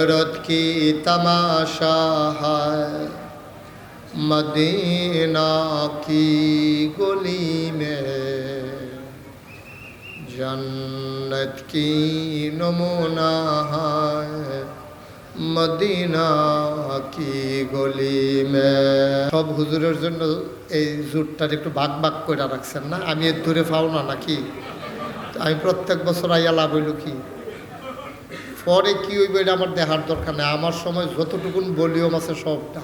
कुदरत की तमाशा है मदीना की गली में, जन्नत की नमूना है मदीना की गली में। सब হুজুরের জন্য এই জুটটা একটু ভাগ ভাগ করে রাখছেন না, আমি এর দূরে পাও না নাকি? আমি প্রত্যেক বছর আইয়া লাভ হইল কি, পরে কি হইব এটা আমার দেখার দরকার নেই। আমার সময় যতটুকুন ভলিউম আছে সবটা,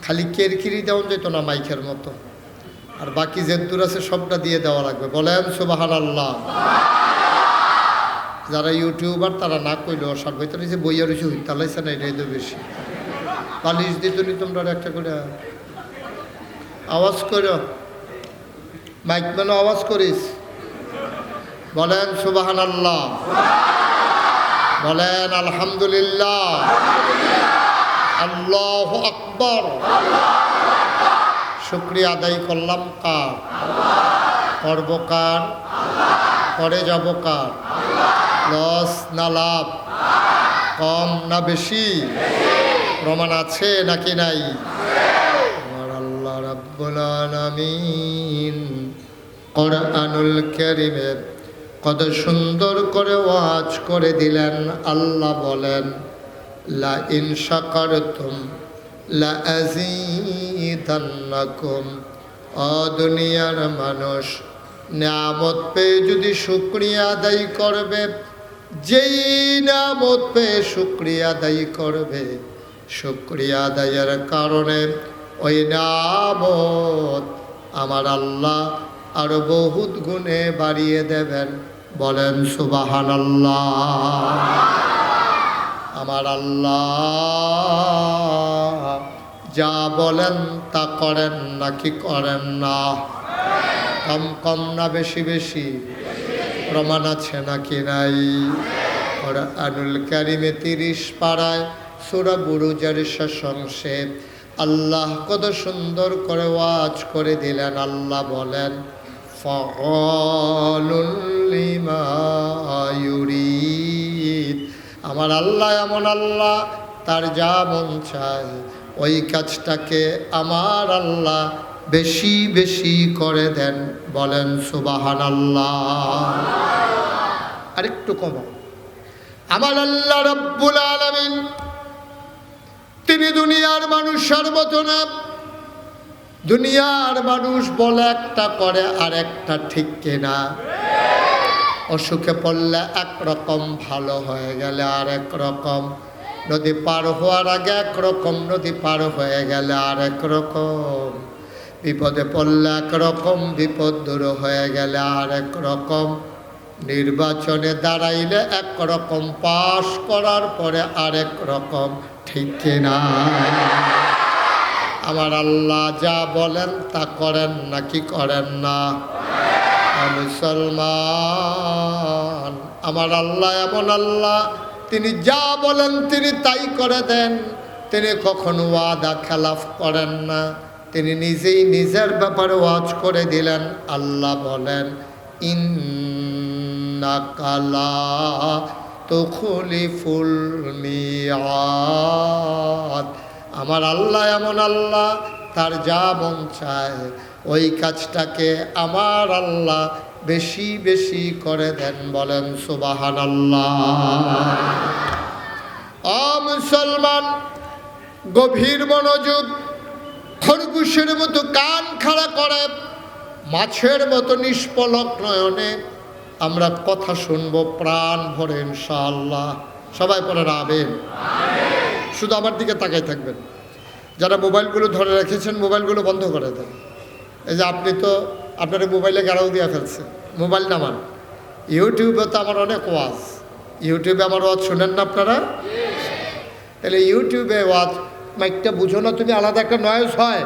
খালি কেরকিরি দেওয়া যেত না মাইকের মতো, আর বাকি যে দূর আছে সবটা দিয়ে দেওয়া লাগবে। বলেন সুবহানাল্লাহ। যারা ইউটিউবার তারা না কইলেও সার ভিতরে যে বইয়া রয়েছে হইতালাইছে না, এটাই তো বেশি। পালিশ দিত নি তোমরা একটা করে আওয়াজ করো, মাইক মেনো আওয়াজ করিস। বলেন সুবহানাল্লাহ, বলেন আলহামদুলিল্লাহ, আল্লাহু আকবার। শুকরিয়া আদায় করলাম কার? করব কার? করে যাব কার? লস না লাভ? কম না বেশি? প্রমাণ আছে নাকি নাই? আমার আল্লাহ রাব্বুল আলামিন কোরআনুল কারীমে কত সুন্দর করে ওয়াজ করে দিলেন। আল্লাহ বলেন লা ইন শাকারতুম লা আযীদান্নাকুম। ও দুনিয়ার মানুষ, নিয়ামত পেয়ে যদি শুকরিয়া আদায় করবে, যেই নিয়ামত পেয়ে শুকরিয়া আদায় করবে, শুকরিয়া আদায়ের কারণে ওই নিয়ামত আমার আল্লাহ আরো বহুত গুণে বাড়িয়ে দেবেন। বলেন সুবহানাল্লাহ। আমার আল্লাহ যা বলেন তা করেন নাকি করেন না? কম কম না বেশি বেশি? প্রমাণ আছে নাকি নাই? কোরআনুল কারীমে 30 পারায় সূরা বুরুজের শেষ অংশে আল্লাহ কত সুন্দর করে ওয়াজ করে দিলেন। আল্লাহ বলেন ফাআলুল লিমা ইউরিদ। আমার আল্লাহ এমন আল্লাহ, তার যা মন চায় ওই কাজটাকে আমার আল্লাহ বেশি বেশি করে দেন। বলেন সুবহানাল্লাহ। আরেকটু কম। আমার আল্লাহ রাব্বুল আলামিন তিনি দুনিয়ার মানুষের মতো না। দুনিয়ার মানুষ বলে একটা করে আর একটা ঠিক কিনা? অসুখে পড়লে একরকম, ভালো হয়ে গেলে আর এক রকম, নদী পার হওয়ার আগে একরকম, নদী পার হয়ে গেলে আর এক রকম, বিপদে পড়লে একরকম, বিপদ দূর হয়ে গেলে আর এক রকম, নির্বাচনে দাঁড়াইলে একরকম, পাশ করার পরে আরেক রকম, ঠিক কিনা? আমার আল্লাহ যা বলেন তা করেন নাকি করেন না? মুসলমান, আমার আল্লাহ এমন আল্লাহ, তিনি যা বলেন তিনি তাই করে দেন। তিনি কখনো ওয়াদা খেলাফ করেন না। তিনি নিজেই নিজের ব্যাপারে ওয়াজ করে দিলেন। আল্লাহ বলেন ইন্নাকা লা তুখলিফুল মিআদ। আমার আল্লাহ এমন আল্লাহ, তার যা মন চায় ওই কাজটাকে আমার আল্লাহ বেশি বেশি করে দেন। বলেন সুবহানাল্লাহ। ও মুসলমান, গভীর মনোযোগ, খরগোশের মতো কান খাড়া করে, মাছের মতো নিষ্পলক নয়নে আমরা কথা শুনবো প্রাণ ভরে ইনশাআল্লাহ। সবাই পড়েন আমিন। শুধু আমার দিকে তাকাই থাকবেন। যারা মোবাইলগুলো ধরে রেখেছেন মোবাইলগুলো বন্ধ করে দেন। এই যে আপনি তো আপনার মোবাইলে গাড়াও দিয়ে ফেলছেন, মোবাইল নামান। ইউটিউবে তো আমার অনেক ওয়াজ, ইউটিউবে আমার ওয়াজ শোনেন না আপনারা? তাহলে ইউটিউবে ওয়াজ মাইকটা বুঝো না তুমি, আলাদা একটা নয়েজ হয়,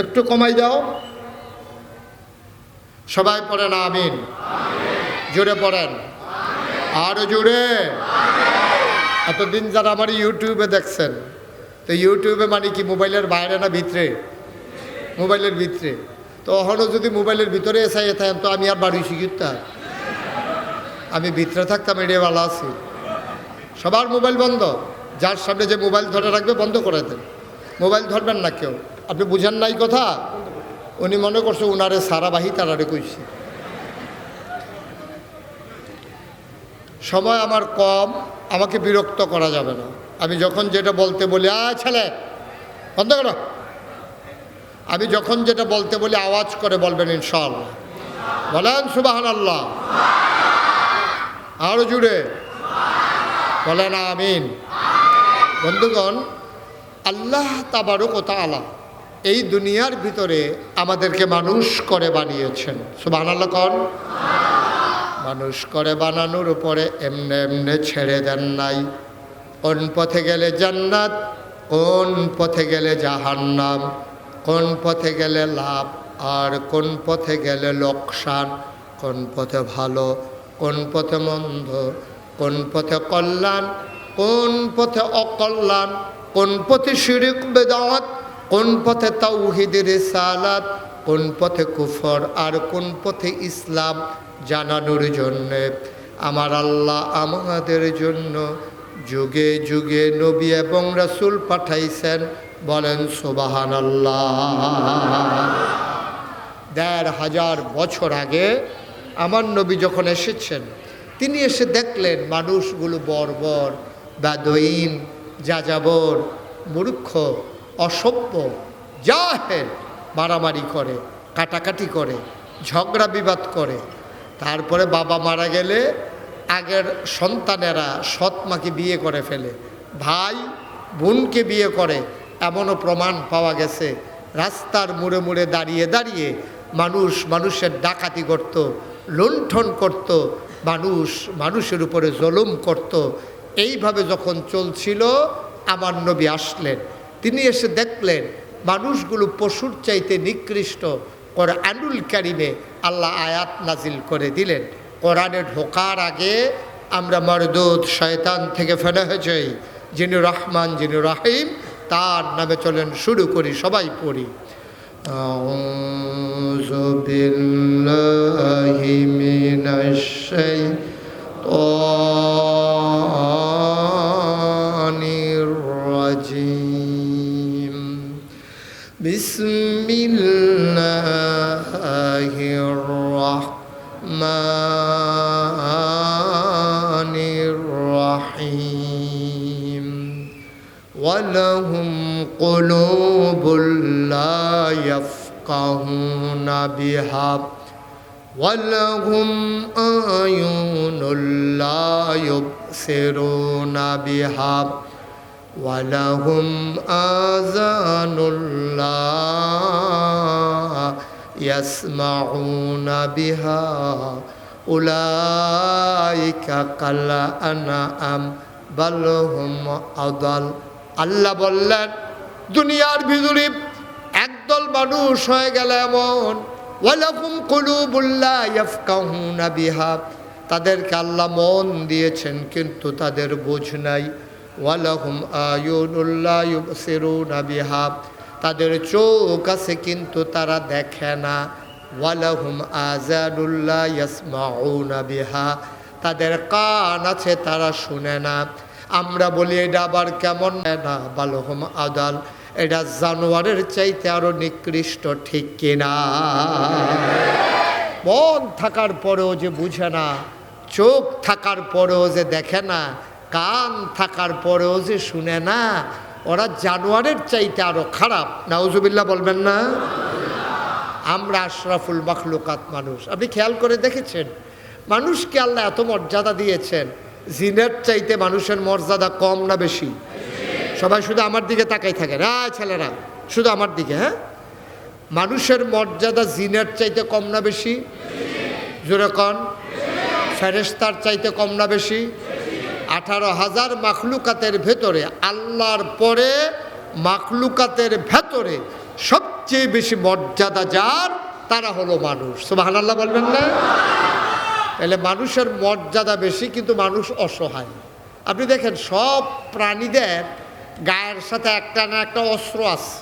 একটু কমাই দাও। সবাই পড়েন আমিন। জোরে পড়েন, আরো জোরে। এতদিন যারা আমার ইউটিউবে দেখছেন, তো ইউটিউবে মানে কি মোবাইলের বাইরে না ভিতরে? মোবাইলের ভিতরে। তো এখনও যদি মোবাইলের ভিতরে এসে থাকেন তো আমি আর বাড়ি শিখিতাম। আমি ভিতরে থাকতাম এড়িয়ে ভালো আছি। সবার মোবাইল বন্ধ, যার সামনে যে মোবাইল ধরে রাখবে বন্ধ করে দেন, মোবাইল ধরবেন না কেউ। আপনি বুঝেন নাই কথা, উনি মনে করছে উনারে সারাবাহি তারারে কইছি। সময় আমার কম, আমাকে বিরক্ত করা যাবে না। আমি যখন যেটা বলতে বলি ছেলে বন্ধ করো, আমি যখন যেটা বলতে বলি আওয়াজ করে বলবেন ইনশাআল্লাহ। বলেন সুবহানাল্লাহ, আরো জুড়ে বলেন আমিন। বন্ধুগণ, আল্লাহ তাবারক ওয়া তাআলা এই দুনিয়ার ভিতরে আমাদেরকে মানুষ করে বানিয়েছেন। সুবহানাল্লাহ কোন? মানুষ করে বানানোর উপরে এমনে এমনে ছেড়ে দেন নাই। কোন পথে গেলে জান্নাত, কোন পথে গেলে জাহান্নাম, কোন পথে গেলে লাভ আর কোন পথে গেলে লোকসান, কোন পথে ভালো, কোন পথে মন্দ, কোন পথে কল্যাণ, কোন পথে অকল্যাণ, কোন পথে শিরক বেদাত, কোন পথে তাওহীদ রিসালাত, কোন পথে কুফর আর কোন পথে ইসলাম জানানোর জন্যে আমার আল্লাহ আমাদের জন্য যুগে যুগে নবী এবং রাসূল পাঠাইছেন। বলেন সুবহানাল্লাহ। ১৫০০ বছর আগে আমার নবী যখন এসেছেন, তিনি এসে দেখলেন মানুষগুলো বর্বর, বেদুইন, যাযাবর, মূর্খ, অসভ্য, জাহেল, মারামারি করে, কাটাকাটি করে, ঝগড়া বিবাদ করে। তারপরে বাবা মারা গেলে আগের সন্তানেরা সৎ মাকে বিয়ে করে ফেলে, ভাই বোনকে বিয়ে করে, এমনও প্রমাণ পাওয়া গেছে। রাস্তার মুড়ে মুড়ে দাঁড়িয়ে দাঁড়িয়ে মানুষের ডাকাতি করত, লুণ্ঠন করত, মানুষের উপরে জুলুম করত। এইভাবে যখন চলছিল আমার নবী আসলেন। তিনি এসে দেখলেন মানুষগুলো পশুর চাইতে নিকৃষ্ট। কোরআনুল কারিমে আল্লাহ আয়াত নাজিল করে দিলেন, কোরআনে ঢোকার আগে আমরা মরদুদ শয়তান থেকে ফেলে হয়েছি, যিনি রহমান যিনি রহিম তার নামে চলেন শুরু করি, সবাই পড়ি। আউযু বিল্লাহি মিনাশ শাইতানির রাজিম। বিসমিল্লাহির রাহমানির রাহিম। ওয়ালাহুম কুলুবুল লা ইয়াফকাহুনা বিহা ওয়ালাহুম আয়ুনুল লা ইউবসিরুনা বিহা ওয়ালাহুম আযানুল লা ইয়াসমাউনা বিহা উলাইকা কাল আনআম বাল হুম আদাল। আল্লাহ বললেন দুনিয়ার ভিতরে একদল মানুষ হয়ে গেল এমন, ওয়ালাহুম কুলুবুল লা ইয়াফকাহুনা বিহা, তাদেরকে আল্লাহ মন দিয়েছেন কিন্তু তাদের বুঝ নাই। ওয়ালাহুম আয়ুনুল লা ইউবসিরুনা বিহা, তাদের চোখ আছে কিন্তু তারা দেখে না। ওয়ালাহুম আযানুল লা ইয়াসমাউনা বিহা, তাদের কান আছে তারা শুনে না। আমরা বলি এটা আবার কেমন না, বালহুম আদাল, এটা জানোয়ারের চাইতে আরো নিকৃষ্ট, ঠিক কিনা? মন থাকার পরেও যে বুঝে না, চোখ থাকার পরেও যে দেখে না, কান থাকার পরেও যে শুনে না, ওরা জানোয়ারের চাইতে আরো খারাপ। নাউজুবিল্লাহ বলবেন না? আমরা আশরাফুল মাখলুকাত মানুষ। আপনি খেয়াল করে দেখেছেন মানুষকে আল্লাহ এত মর্যাদা দিয়েছেন, জিনের চাইতে মানুষের মর্যাদা কম না বেশি? সবাই শুধু আমার দিকে তাকাই থাকে, ছেলেরা শুধু আমার দিকে। হ্যাঁ, মানুষের মর্যাদা জিনের চাইতে কম না বেশি? জোরে কন। ফেরেশতার চাইতে কম না বেশি? 18,000 মাখলুকাতের ভেতরে আল্লাহর পরে মাখলুকাতের ভেতরে সবচেয়ে বেশি মর্যাদা যার, তারা হলো মানুষ। সুবহানাল্লাহ বলবেন না? তাহলে মানুষের মর্যাদা বেশি কিন্তু মানুষ অসহায়। আপনি দেখেন সব প্রাণীদের গায়ের সাথে একটা না একটা অস্ত্র আছে।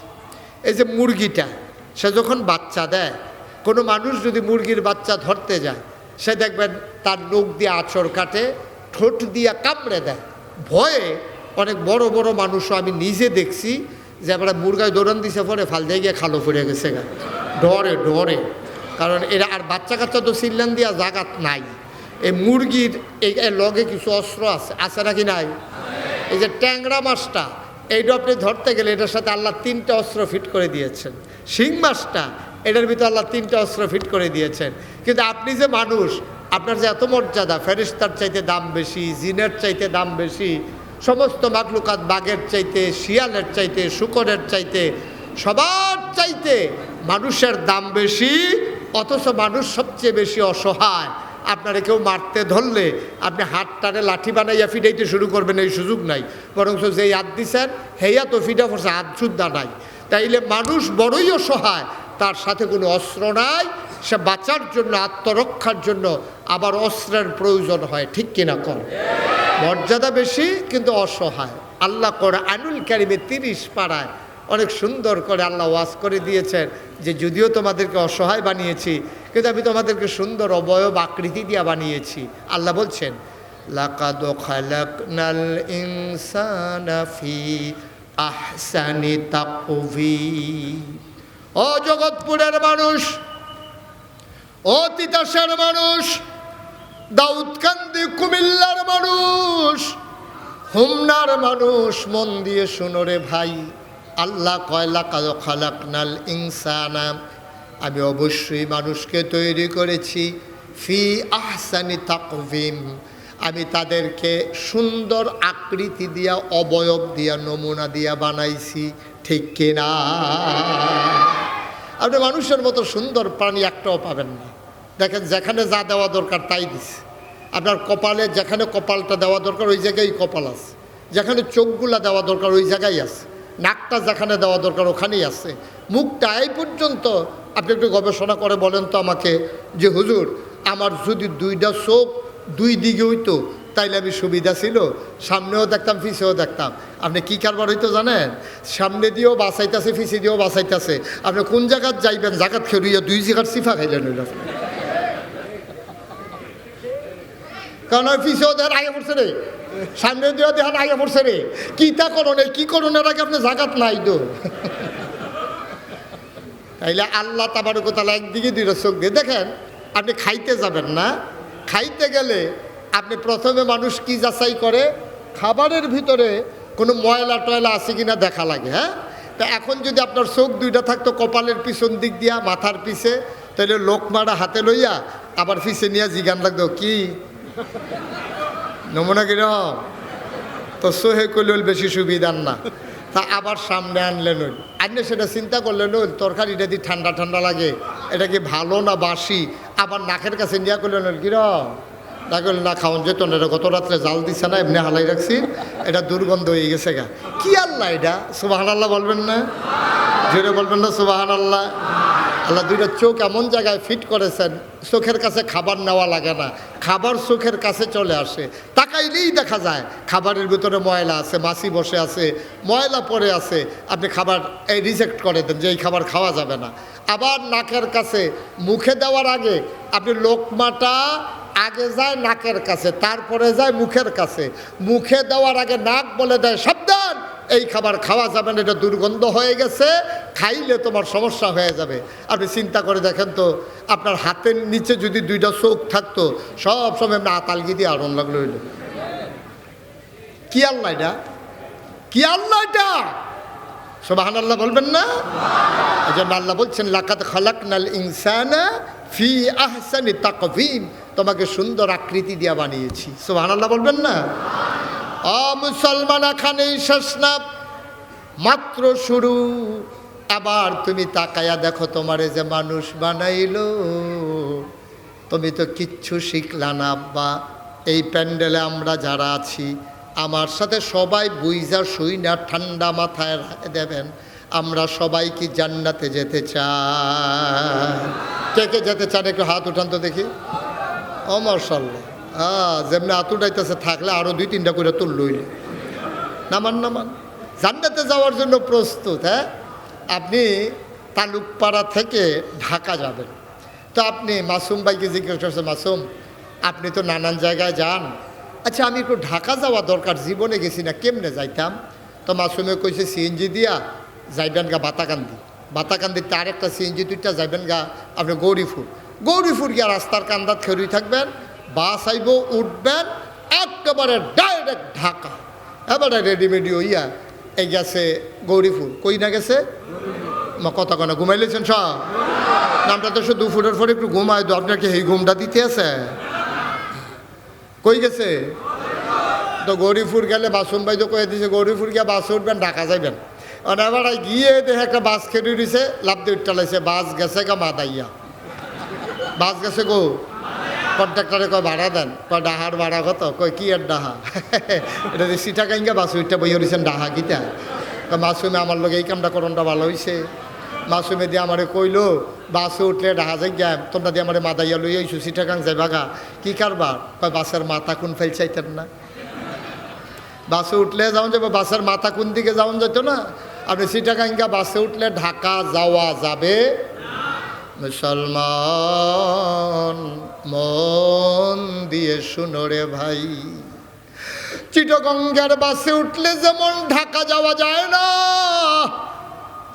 এই যে মুরগিটা, সে যখন বাচ্চা দেয়, কোনো মানুষ যদি মুরগির বাচ্চা ধরতে যায়, সে দেখবেন তার নখ দিয়ে আঁচড় কাটে, ঠোঁট দিয়ে কামড়ে দেয়। ভয়ে অনেক বড় বড় মানুষও আমি নিজে দেখছি যে আমরা মুরগায় দৌড়ান দিছে পরে ফাল দিয়ে গিয়ে খালো ফুরে গেছে গা, ডরে ডরে। কারণ এরা আর বাচ্চা কাচ্চা তো সিল্লান দিয়া জাগাত নাই। এই মুরগির এই লগে কিছু অস্ত্র আছে, আছে নাকি নাই? এই যে ট্যাংরা মাছটা, এইটা আপনি ধরতে গেলে এটার সাথে আল্লাহ 3টে অস্ত্র ফিট করে দিয়েছেন। শিং মাছটা, এটার ভিতরে আল্লাহ 3টে অস্ত্র ফিট করে দিয়েছেন। কিন্তু আপনি যে মানুষ, আপনার যে এত মর্যাদা, ফেরেশতার চাইতে দাম বেশি, জিনের চাইতে দাম বেশি, সমস্ত মাখলুকাত বাঘের চাইতে, শিয়ালের চাইতে, শূকরের চাইতে, সবার চাইতে মানুষের দাম বেশি, অথচ মানুষ সবচেয়ে বেশি অসহায়। আপনারা কেউ মারতে ধরলে আপনি হাতটারে লাঠি বানাইয়া ফিটাইতে শুরু করবেন, এই সুযোগ নাই। বরং যেই হাত দিছেন হেয়া তো ফিটা পড়ছে, হাত সুদ্ধা নাই। তাইলে মানুষ বড়ই অসহায়, তার সাথে কোনো অস্ত্র নাই, সে বাঁচার জন্য, আত্মরক্ষার জন্য আবার অস্ত্রের প্রয়োজন হয়। ঠিক কিনা কর? মর্যাদা বেশি কিন্তু অসহায়। আল্লাহ কোরআনুল কারীমে 30 পারায় অনেক সুন্দর করে আল্লাহ ওয়াজ করে দিয়েছেন যে যদিও তোমাদেরকে অসহায় বানিয়েছি, কিন্তু আমি তোমাদেরকে সুন্দর অবয়ব আকৃতি দিয়ে বানিয়েছি। আল্লাহ বলছেন, লাকাদ খালাকনাল ইনসানা ফি আহসানি তাকওয়িম। ও জগৎপুরের মানুষ, ও তিতাসের মানুষ, দাউদকান্দি কুমিল্লার মানুষ, হুমনার মানুষ, মন দিয়ে শুনো রে ভাই। আল্লাহ কয় লাকাদ খালাকনাল ইনসানা, আমি অবশ্যই মানুষকে তৈরি করেছি ফি আহসানি তাকওয়িম, আমি তাদেরকে সুন্দর আকৃতি দিয়া, অবয়ব দিয়া, নমুনা দিয়া বানাইছি। ঠিক কিনা? আপনি মানুষের মতো সুন্দর প্রাণী একটাও পাবেন না। দেখেন, যেখানে যা দেওয়া দরকার তাই দিছে। আপনার কপালে যেখানে কপালটা দেওয়া দরকার ওই জায়গায় কপাল আছে, যেখানে চোখগুলা দেওয়া দরকার ওই জায়গায় আছে, নাকটা যেখানে দেওয়া দরকার ওখানেই আছে, মুখটা এই পর্যন্ত। আপনি একটু গবেষণা করে বলেন তো আমাকে যে হুজুর, আমার যদি 2টা চোখ 2 দিকে হইতো তাইলে আমি সুবিধা ছিল, সামনেও দেখতাম পিছেও দেখতাম। আপনি কি কারবার হইতো জানেন? সামনে দিয়েও বাঁচাইতেছে, পিছে দিয়েও বাঁচাইতেছে। আপনি কোন জায়গায় যাইবেন, জায়গাত খেয়ে 2 জায়গার সিফা খাইলেন হইল। কারণ ওই পিছেও দেখেন আগে পড়ছে রে, সামনে দিয়েও দেখেন আগে পড়ছে রে। কি তা করুন, এই কি করুন, এর আগে আপনি জায়গাত নাই তো। তাইলে আল্লাহ তাবারক ওয়া তাআলা একদিকে 2টা চোখ দিয়ে দেখেন। আপনি খাইতে যাবেন না, খাইতে গেলে আপনি প্রথমে মানুষ কি যাচাই করে, খাবারের ভিতরে কোনো ময়লা টয়লা আছে কিনা দেখা লাগে। হ্যাঁ, তা এখন যদি আপনার চোখ 2টা থাকতো কপালের পিছন দিক দিয়া, মাথার পিছে, তাহলে লোকমারা হাতে লইয়া আবার পিছে নিয়ে জিগান লাগতো কি নমুনা কিরকম, তো সোহে কইল বেশি সুবিধার না। তা আবার সামনে আনলেন, ওই আপনি সেটা চিন্তা করলেন, ওই তরকারিটা দিয়ে ঠান্ডা ঠান্ডা লাগে, এটা কি ভালো না বাসি। আবার নাকের কাছে নিয়ে করলেন কিরম, না করলেন না খাওয়ান যেত না, এটা গত রাত্রে জাল দিচ্ছে না, এমনি হালাই রাখছি, এটা দুর্গন্ধ হয়ে গেছে গা। কি আল্লাহ এটা? সুবহানাল্লাহ বলবেন না? জোরে বলবেন না সুবহানাল্লাহ? আল্লাহ 2টা চোখ এমন জায়গায় ফিট করেছেন, চোখের কাছে খাবার নেওয়া লাগে না, খাবার চোখের কাছে চলে আসে। তাকাইলেই দেখা যায় খাবারের ভিতরে ময়লা আছে, মাছি বসে আছে, ময়লা পড়ে আছে, আপনি খাবার এই রিজেক্ট করে দেন যে এই খাবার খাওয়া যাবে না। আবার নাকের কাছে, মুখে দেওয়ার আগে আপনি লোকমাটা আগে যায় নাকের কাছে, তারপরে যায় মুখের কাছে। মুখে দেওয়ার আগে নাক বলে দেয় সাবধান, এই খাবার খাওয়া যাবে না, এটা দুর্গন্ধ হয়ে গেছে, খাইলে তোমার সমস্যা হয়ে যাবে। আপনি চিন্তা করে দেখেন তো, আপনার হাতের নিচে যদি 2টা চোখ থাকতো, সব সময় এমনি আতালগি দিয়ে আরন লাগলো হইল। কি আল্লাহ এটা? কি আল্লাহ এটা? সুবহানাল্লাহ বলবেন না? এই জন্য আল্লাহ বলছেন লাকাদ খালাকনাল ইনসানা ফি আহসানি তাকওয়িম, তোমাকে সুন্দর আকৃতি দিয়া বানিয়েছি। সুবহানাল্লাহ বলবেন না? মুসলমান এখানেই শেষ না, মাত্র শুরু। আবার তুমি তাকায়া দেখো, তোমারে যে মানুষ বানাইলো, তুমি তো কিচ্ছু শিখলা না আব্বা। এই প্যান্ডেলে আমরা যারা আছি, আমার সাথে সবাই বুইজা শুই না, ঠান্ডা মাথায় দেবেন, আমরা সবাই কি জান্নাতে যেতে চাই? কে কে যেতে চান একটু হাত উঠান তো দেখি। ও মাশাআল্লাহ, যেমনি হাত উঠাইতেছে, থাকলে আরও 2-3টা করে তুললই। নামান নামান, জান্নাতে যাওয়ার জন্য প্রস্তুত। হ্যাঁ, আপনি তালুকপাড়া থেকে ঢাকা যাবেন, তো আপনি মাসুম ভাইকে জিজ্ঞেস করছেন, মাসুম আপনি তো নানান জায়গায় যান, আচ্ছা আমি একটু ঢাকা যাওয়া দরকার, জীবনে গেছি না, কেমনে যাইতাম? তো মাসুমে কইছে সিএনজি দিয়া যাইবেন গা বাতাকান্দি, বাতাকান্দিতে আরেকটা সিএনজি দুইটা যাইবেন গা আপনি গৌরীপুর গিয়া রাস্তার কান্দাত খেরুই থাকবেন, বাস আইব, উঠবেন, একেবারে ডাইরেক্ট ঢাকা। এবারে রেডিমেডি হইয়া এই গেছে গৌরীপুর। কই না গেছে কথা কনা ঘুমাইলেছেন সব? নামটা তো শুধু দুপুরের পরে একটু ঘুমাই দো, আপনাকে এই ঘুমটা দিতে আছে। কই গেছে? তো গৌরীপুর গেলে বাসুম ভাই তো কয়ে দিয়েছে গৌরীপুর গিয়ে বাসে উঠবেন, ঢাকা যাইবেন। এবার গিয়ে দেখে একটা বাস খেটে দিছে, লাভ দিয়ে উঠটালাইছে, বাস গেছে গা মাদাইয়া, বাস গেছে গো। কন্ট্রাক্টরে কয় ভাড়া দেন, কয় ডাহার ভাড়া কত? কয় কি আর ডাহা? এটা যে সিটাকাইঙ্গা বাস উঠটা বই হয়েছেন ডাহা কিটা? মাসুমে আমার লোক এই কামটা করণটা ভালো হয়েছে। মাসুমে দিয়ে আমারে কইলো বাসে উঠলে ডাহা যাই যাই, তোমরা দিয়ে আমার মাদাইয়া লই আইসু সিটাকাং যাই বাগা, কি কারবার? কয় বাসের মাথা কোন ফেল চাইতেন না? বাসে উঠলে যাওয়া যাবে, বাসের মাথা কোন দিকে যাওয়া যেত না? আপনি সিটাকাঙ্গা বাসে উঠলে ঢাকা যাওয়া যাবে। মুসলমান মন দিয়ে শুনো রে ভাই, চিটাগঙ্গের বাসে উঠলে যেমন ঢাকা যাওয়া যায় না,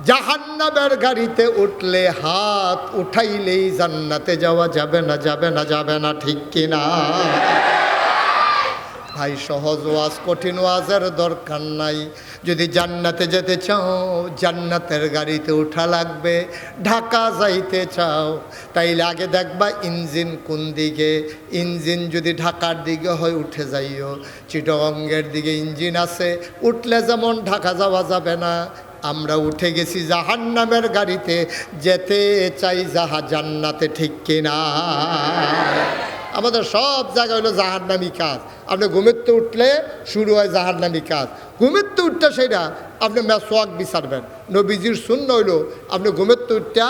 জাহান্নামের গাড়িতে উঠলে হাত উঠাইলেই জান্নাতে যাওয়া যাবে না, যাবে না, যাবে না, ঠিক কিনা? ভাই সহজ ওয়াজ, কঠিন ওয়াজের দরকার নাই। যদি জান্নাতে যেতে চাও জান্নাতের গাড়িতে উঠা লাগবে। ঢাকা যাইতে চাও তাইলে আগে দেখবা ইঞ্জিন কোন দিকে। ইঞ্জিন যদি ঢাকার দিকে হয় উঠে যাইও, চিটাগঙ্গের দিকে ইঞ্জিন আছে, উঠলে যেমন ঢাকা যাওয়া যাবে না। আমরা উঠে গেছি জাহান্নামের গাড়িতে, যেতে চাই জান্নাতে, ঠিক কিনা? আমাদের সব জায়গায় হলো জাহান্নামী কাজ। আপনি ঘুমের তো উঠলে শুরু হয় জাহান্নামী কাজ। ঘুমের তো উঠটা সেটা আপনি মেসওয়াক বিচারবেন। নবীজির শূন্য হইলো আপনি ঘুমের তো উঠটা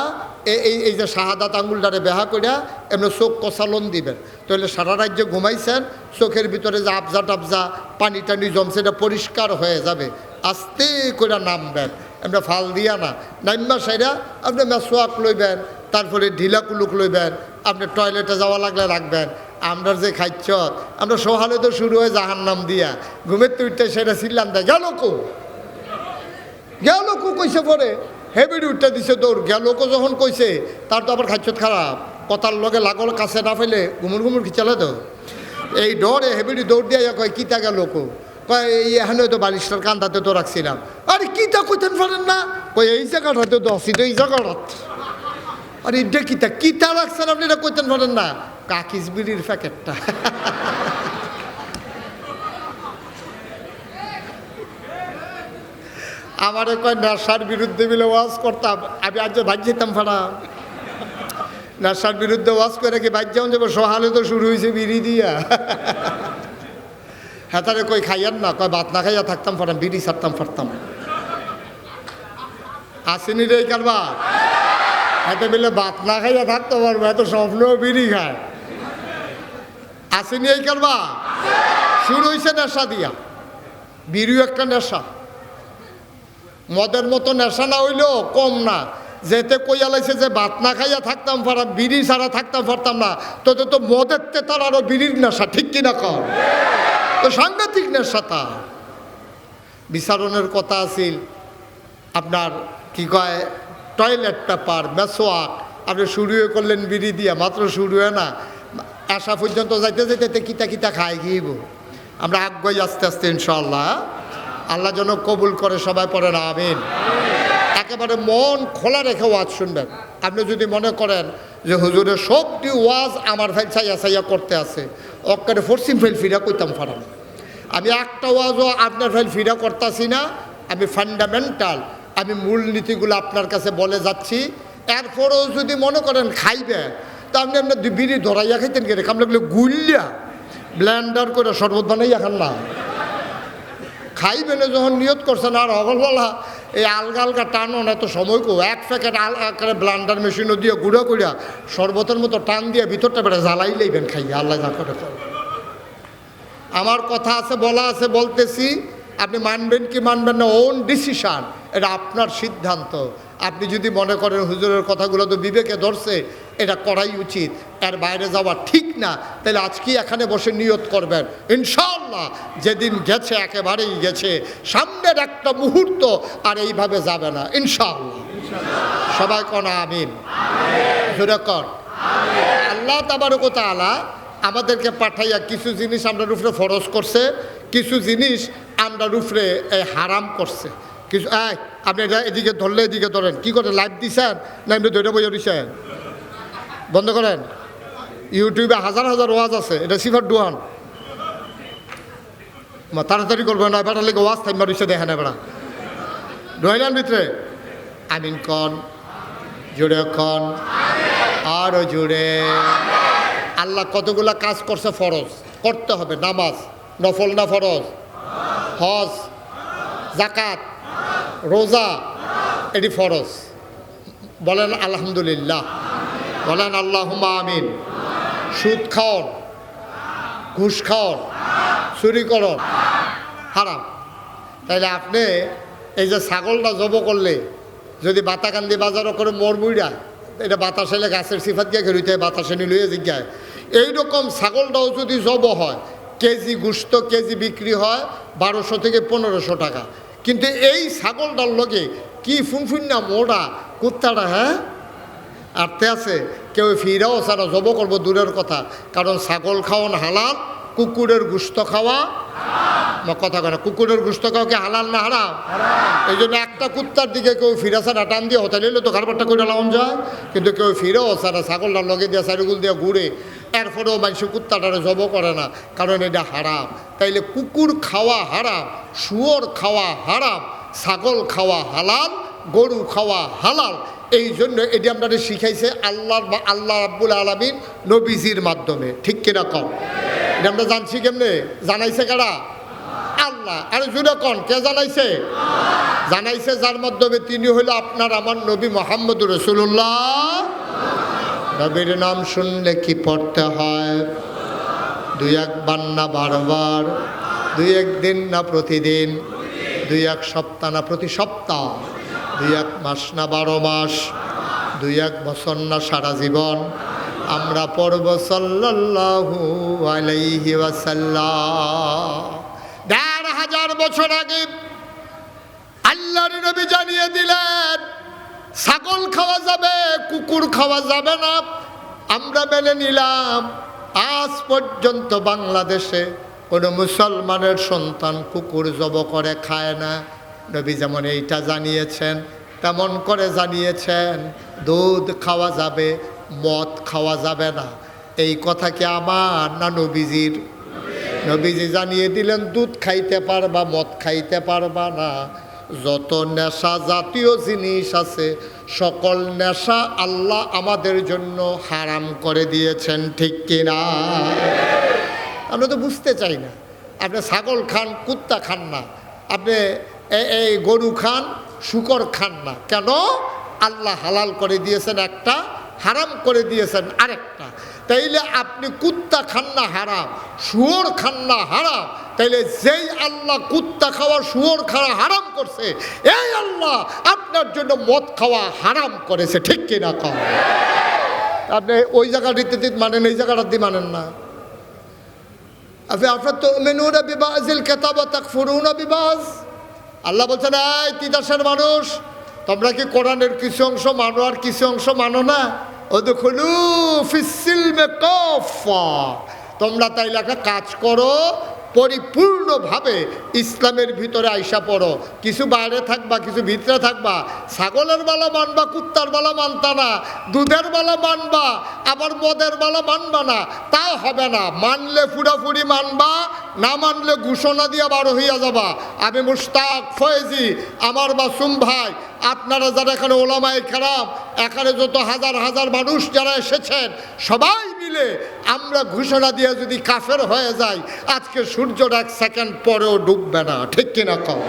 এই যে শাহাদাত আঙুলটারে বেহা করিয়া এমনি চোখ কষালন দিবেন। তাহলে সারা রাজ্যে ঘুমাইছেন, চোখের ভিতরে যে আবজা টাবজা পানি টানি জমছে এটা পরিষ্কার হয়ে যাবে। আস্তে করে নামবেন, এমনি ফাল দিয়া না, নাইম্বা সাইরা আপনি মেসওয়াক লইবেন, তারপরে ঢিলা কুলুক লইবেন, আপনি টয়লেটে যাওয়া লাগলে রাখবেন। আমরা যে খাইছ আমরা সহালে তো শুরু হয় জাহান্নাম দিয়া, ঘুমের তুইটা সেটা চিল্লান দেয় গেল কো কইছে, পরে হেবিডি উঠতে দিছে দৌড় গেল কো যখন কইছে, তার তো আবার খাইছত খারাপ, কথার লগে লাগল কাছে না ফেলে ঘুমুর খিচালে তো এই ডরে হেবিডি দৌড় দিয়া কয় কিতা গেল কো? কয় এই এখানে তো বালিশটার কান্দাতে তো রাখছিলাম। আরে কিতা কইতেন পারেন না? কয় এই জায়গাটাতে তো আসি তো, এই জায়গাটা। আরে এটা কিতা রাখছেন আপনি, এটা কইতেন পারেন না? কাকিস বিড়ির প্যাকেটটা। আমারে কয় নেশার বিরুদ্ধে মিলে ওয়াজ করতাম, আমি আজ ভাই যেতাম ফাড়া। নেশার বিরুদ্ধে ওয়াজ করে কি ভাই যাও যাবো? সহালে তো শুরু হয়েছে বিড়ি দিয়া। হেতারে কই খাইয়ান না, কয় ভাত না খাইয়া থাকতাম ফাড়াম, বিড়ি ছাড়তাম ফাড়তাম। আসেনি রে কারবা এত বেলে ভাত না খাইয়া থাকতে পারবো, এত স্বপ্নও বিড়ি খায়। আসেনি এই কারবা? শুরু হয়েছে নেশা দিয়া। বিড়িও একটা নেশা, মদের মতো নেশা না হইলেও কম না। যেতে কইয়া লাইছে যে ভাত না খাইয়া থাকতাম পারতাম, বিড়ি ছাড়া থাকতাম পারতাম না, তোতে তো মদের তেতার আরো বিড়ির নেশা, ঠিক কিনা কর? তো সাংঘাতিক নেশা। তা বিচারণের কথা আছিল আপনার কি কয় টয়লেট পেপার, মেসোয়াক, আপনি শুরু করলেন বিড়ি দিয়া, মাত্র শুরু হয় না, আসা পর্যন্ত যাইতে যাইতে কিতা খাই গিয়েব। আমরা আগ্রহী আস্তে আস্তে ইনশাআল্লাহ, আল্লাহ যেন কবুল করে, সবাই পড়েন আমিন। একেবারে মন খোলা রেখে ওয়াজ শুনবেন। আপনি যদি মনে করেন যে হুজুরের সবটি ওয়াজ আমার ফাইল ছাইয়া করতে আছে, অক্কারে ফরসিম ফাইল ফিরা কইতাম ফারাম। আমি একটা ওয়াজও আপনার ফাইল ফিরা করতেছি না, আমি ফান্ডামেন্টাল, আমি মূলনীতিগুলো আপনার কাছে বলে যাচ্ছি। এরপরেও যদি মনে করেন খাইবে, তা আপনি আপনার বিড়ি ধরাইয়া খাইতেন কে? কাম লাগলে গুলিয়া ব্লেন্ডার করে শরবত বানাইয়া খান না। খাইবেন যখন নিয়ত করছেন, আর অগলবেলা এই আলগা আলগা টানো না, এত সময় কো এক প্যাকেট ব্লান্ডার মেশিনও দিয়ে গুঁড়ো করিয়া শরবতের মতো টান দিয়ে ভিতরটা বেড়ে জ্বালাই লইবেন খাইয়া, আল্লাহ যা করে। আমার কথা আছে, বলা আছে, বলতেছি, আপনি মানবেন কি মানবেন না ওন ডিসিশান, এটা আপনার সিদ্ধান্ত। আপনি যদি মনে করেন হুজুরের কথাগুলো তো বিবেকে ধরছে, এটা করাই উচিত, এর বাইরে যাওয়া ঠিক না। তাহলে আজকেই এখানে বসে নিয়ত করবেন ইনশাআল্লাহ যেদিন গেছে একেবারেই গেছে, সামনের একটা মুহূর্ত আর এইভাবে যাবে না ইনশাআল্লাহ। সবাই কোন আমিন, জোরে কর। আল্লাহ তাবারক ওয়া তাআলা আমাদেরকে পাঠাইয়া কিছু জিনিস আমরা রূপরে ফরজ করছে, কিছু জিনিস আমরা রূপরে হারাম করছে। কিছু আপনি এটা এদিকে ধরলে এদিকে ধরেন, কি করে লাইভ দিছেন না এমনি ধরে বইয়া দিছেন? বন্ধ করেন। ইউটিউবে হাজার হাজার ওয়াজ আছে, এটা সিফার ডুয়ান তাড়াতাড়ি করবেন না, এবার লেগে ওয়াজ থাইমা দিচ্ছে দেখেন এবার ডুয়াইলান ভিতরে আমিন কন, জুড়ে কন, আরো জুড়ে। আল্লাহ কতগুলা কাজ করছে ফরজ, করতে হবে। নামাজ নফল না ফরজ? হজ, জাকাত, রোজা, এটি ফরজ। বলেন আলহামদুলিল্লাহ, বলেন আল্লাহুম্মা আমিন। সুদ খাওন, ঘুষ খাওন, চুরি করন হারাম। তাইলে আপনি এই যে ছাগলটা জব করলে যদি বাতাকান্দি বাজারও করে মরমুইরা, এটা বাতাসে এলে গাছের সিফাত গিয়ে ঘেরিতে বাতাসে নিলুয়ে জিজ্ঞায়, এইরকম ছাগলটাও যদি জব হয়, কেজি গুস্ত কেজি বিক্রি হয় 1200 থেকে 1500 টাকা। কিন্তু এই ছাগলটার লগে কি ফুনফুন্না মোড়া কুত্তাটা, হ্যাঁ আটতে আছে, কেউ ফিরাও সারা জব করবো দূরের কথা। কারণ ছাগল খাওয়ান হালাল, কুকুরের গুস্ত খাওয়া কথা কেন, কুকুরের গুস্ত খাওয়া কি হালাল না হারাম? এই জন্য একটা কুত্তার দিকে কেউ ফিরাছে না, টান দিয়ে হতে নিলে তো কারবারটা করে লাগান যায়। কিন্তু কেউ ফিরেও সারা ছাগলটার লগে দিয়ে সাইডগুল দিয়ে ঘুরে, এরপরেও মানুষ কুত্তাটারে জব করে না, কারণ এটা হারাম। তাইলে কুকুর খাওয়া হারাম, শুয়োর খাওয়া হারাম, ছাগল খাওয়া হালাল, গরু খাওয়া হালাল। এই জন্য এটি আমরা শিখাইছে আল্লাহ রাব্বুল আলামিন নবীজির মাধ্যমে, ঠিক কিনা কম? এটা আমরা জানছি কেমনে? জানাইছে কারা? আল্লাহ। আরে জুড়ে কন, কে জানাইছে? জানাইছে যার মাধ্যমে, তিনি হইল আপনার আমার নবী মুহাম্মদুর রাসূলুল্লাহ। নবীর নাম শুনলে কি পড়তে হয়? 2-1 বার না বারবার, 2-1 দিন না প্রতিদিন, 2-1 সপ্তাহ না প্রতি সপ্তাহ, 2-1 মাস না 12 মাস, 2-1 বছর না সারা জীবন আমরা পড়ব সাল্লাল্লাহু আলাইহি ওয়াসাল্লাম। 1500 বছর আগে আল্লাহর নবী জানিয়ে দিলেন ছাগল খাওয়া যাবে, কুকুর খাওয়া যাবে না। আমরা মেনে নিলাম। আজ পর্যন্ত বাংলাদেশে কোনো মুসলমানের সন্তান কুকুর জব করে খায় না। নবী যেমন এইটা জানিয়েছেন তেমন করে জানিয়েছেন দুধ খাওয়া যাবে, মদ খাওয়া যাবে না। এই কথা কি আমার না নবীজির? নবীজি জানিয়ে দিলেন দুধ খাইতে পারবা, মদ খাইতে পারবা না। যত নেশা জাতীয় জিনিস আছে সকল নেশা আল্লাহ আমাদের জন্য হারাম করে দিয়েছেন, ঠিক কিনা? আমরা তো বুঝতে চাই না। আপনি ছাগল খান, কুত্তা খান না, আপনি এই গরু খান, শুকর খান না। কেন? আল্লাহ হালাল করে দিয়েছেন একটা, হারাম করে দিয়েছেন আরেকটা। তাইলে আপনি কুত্তা খান না হারাম, শুয়োর খান না হারাম। তাইলে যেই আল্লাহ কুত্তা খাওয়া শুয়োর খাওয়া হারাম করছে, এই আল্লাহ আপনার জন্য মদ খাওয়া হারাম করেছে, ঠিক কিনা কম? আপনি ওই জায়গাটিতে মানেন, এই জায়গাটা দিয়ে মানেন না। আপনার তো মেনুরা বিবাজিল কেতাবা তাকফুরুনা বিবাজ। আল্লাহ বলছেন এই তিতাসের মানুষ, তোমরা কি কোরআনের কিছু অংশ মানো আর কিছু অংশ মানো না? ওদখুলু ফিস-সিলমি কাফা। তোমরা তাইলে একটা কাজ করো, পরিপূর্ণভাবে ইসলামের ভিতরে আইসা পড়ো। কিছু বাইরে থাকবা, কিছু ভিতরে থাকবা। ছাগলের বালা মানবা, কুত্তার বালা মানতা না, দুধের বালা মানবা, আবার মদের বালা মানবা না, তা হবে না। মানলে পুরাপুরি মানবা, না মানলে ঘোষণা দিয়া বার হইয়া যাবা। আমি মুশতাক ফয়েজি, আমার মাসুম ভাই, আপনারা যারা এখানে ওলামায়ে কেরাম, এখানে যত হাজার হাজার মানুষ যারা এসেছেন, সবাই মিলে আমরা ঘোষণা দিয়ে যদি কাফের হয়ে যাই, আজকে সূর্যর 1 সেকেন্ড পরেও ডুববে না, ঠিক কিনা কম?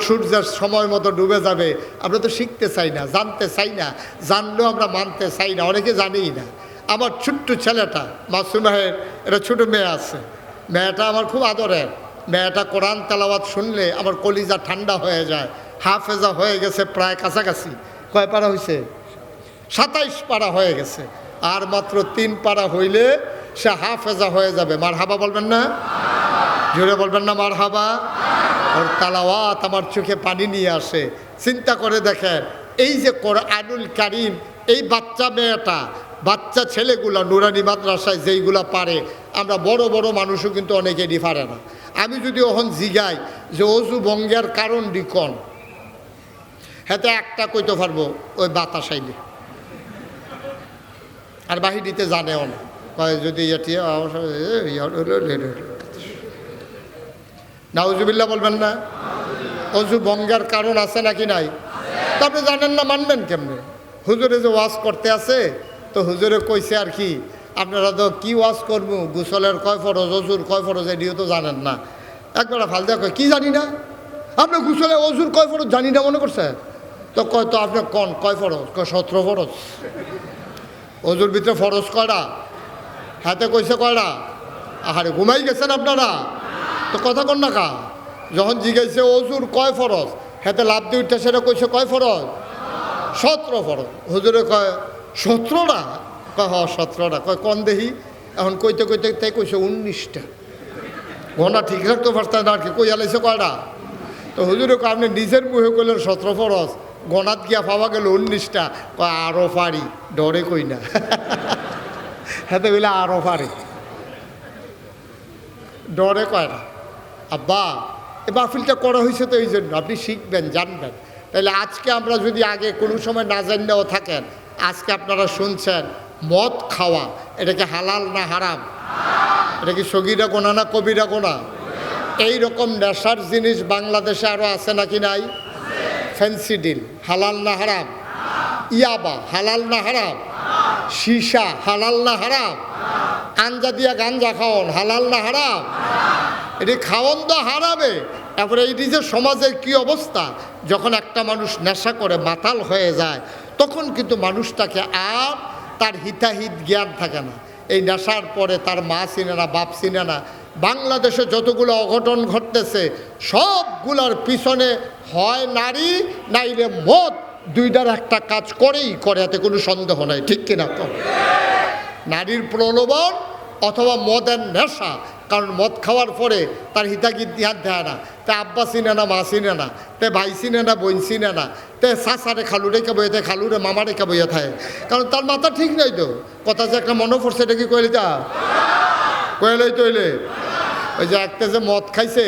সূর্যের সময় মতো ডুবে যাবে। আমরা তো শিখতে চাই না, জানতে চাই না, জানলেও আমরা মানতে চাই না, অনেকে জানিই না। আমার ছোট্ট ছেলেটা মাসুম ভাইয়ের এটা ছোটো মেয়ে আছে, মেয়েটা আমার খুব আদরের। মেয়েটা কোরআন তেলাওয়াত শুনলে আমার কলিজা ঠান্ডা হয়ে যায়। হাফেজা হয়ে গেছে প্রায় কাছাকাছি। কয় পারা হয়েছে? 27 পারা হয়ে গেছে, আর মাত্র 3 পারা হইলে সে হাফেজা হয়ে যাবে। মারহাবা বলবেন না? জোরে বলবেন না মারহাবা? ওর তালাওয়াত আমার চোখে পানি নিয়ে আসে। চিন্তা করে দেখেন, এই যে কোরআনুল কারীম, এই বাচ্চা মেয়েটা, বাচ্চা ছেলেগুলা নুরানি মাদ্রাসায় যেইগুলা পারে, আমরা বড় বড় মানুষও কিন্তু অনেকেরই পারে না। আমি যদি ওখান জিগাই যে অজু ভঙ্গের কারণ ডিকন, হাতে একটা কইতে পারবো, ওই বাতাস আইলে, আর বাহিনীতে জানেও না। যদি নাউজুবিল্লাহ বলবেন না? অজু ভঙ্গের কারণ আছে নাকি নাই? তা আপনি জানেন না, মানবেন কেমনে? হুজুরে যে ওয়াজ করতে আছে, তো হুজুরে কইছে আর কি, আপনারা তো কি ওয়াজ করবো, গোসলের কয় ফরজ, অজুর কয় ফরজ, এটিও তো জানেন না। একবার ফালদা কয় কি জানি না, আপনি গোসলে অজুর কয় ফরজ জানি না মনে করছে? তো কয় তো আপনি কন কয় ফরজ? কয় 17 ফরজ। অজুর ভিতরে ফরজ কয়টা? হাতে কইছে কয়টা? আহারে ঘুমাই গেছেন আপনারা, তো কথা কন না কা? যখন জিজ্ঞাসা অজুর কয় ফরজ, হাতে লাভ দিয়ে উঠতে সেটা কইছে কয় ফরজ? 17 ফরজ। হুজুরে কয় 17টা? কয় হ 17টা। কয় কন দেহি? এখন কইতে কইতে তাই কইছে 19টা। ঘনা ঠিক রাখতে পারতেন না আর কি, কই আলাইছে কয়টা? তো হুজুরে কয় আপনি নিজের মুখে কইলেন 17 ফরজ, গনাত গিয়া পাওয়া গেল 19টা। কয় আরও পারি, ডরে কই না। হাতে বলে আরও পারি, ডরে কয় না। আব্বা এ মাহফিলটা করা হয়েছে তো এই জন্য, আপনি শিখবেন, জানবেন। তাহলে আজকে আমরা যদি আগে কোনো সময় না জানলেও থাকেন, আজকে আপনারা শুনছেন মদ খাওয়া, এটা কি হালাল না হারাম? এটা কি সগীরা গোনা না কবিরা গোনা? এই রকম নেশার জিনিস বাংলাদেশে আরও আছে নাকি নাই? ফেন্সিডিল হালাল না হারাম? ইয়াবা হালাল না হারাম? সীসা হালাল না হারাম? আঞ্জা দিয়া গাঞ্জা খাওয়ন হালাল না হারাম? এটি খাওয়ন তো হারাবে। তারপরে এই যে সমাজের কি অবস্থা, যখন একটা মানুষ নেশা করে মাতাল হয়ে যায়, তখন কিন্তু মানুষটাকে আর তার হিতাহিত জ্ঞান থাকে না। এই নেশার পরে তার মা চিনে না, বাপ চিনে না। বাংলাদেশে যতগুলো অঘটন ঘটতেছে, সবগুলোর পিছনে হয় নারী নাইলে মদ, দুইটার একটা কাজ করেই করে, এতে কোনো সন্দেহ নাই। ঠিক কিনা? তো নারীর প্রলোভন অথবা মদের নেশা। কারণ মদ খাওয়ার পরে তার হিতাগিত ধ্যান দেয় না, তে আব্বা চিনে না, মা চিনে না, তে ভাই চিনে না, বোন চিনে না, তে চাচারে খালু রেখে বইয়ে থাকে, খালুরে মামা রেখে বইয়ে থাকে। কারণ তার মাথা ঠিক নাই তো। কথা যে একটা মনে পড়ছে, এটা কি কইলে তা কইলেই তৈলে ওই যে একটা যে মদ খাইছে,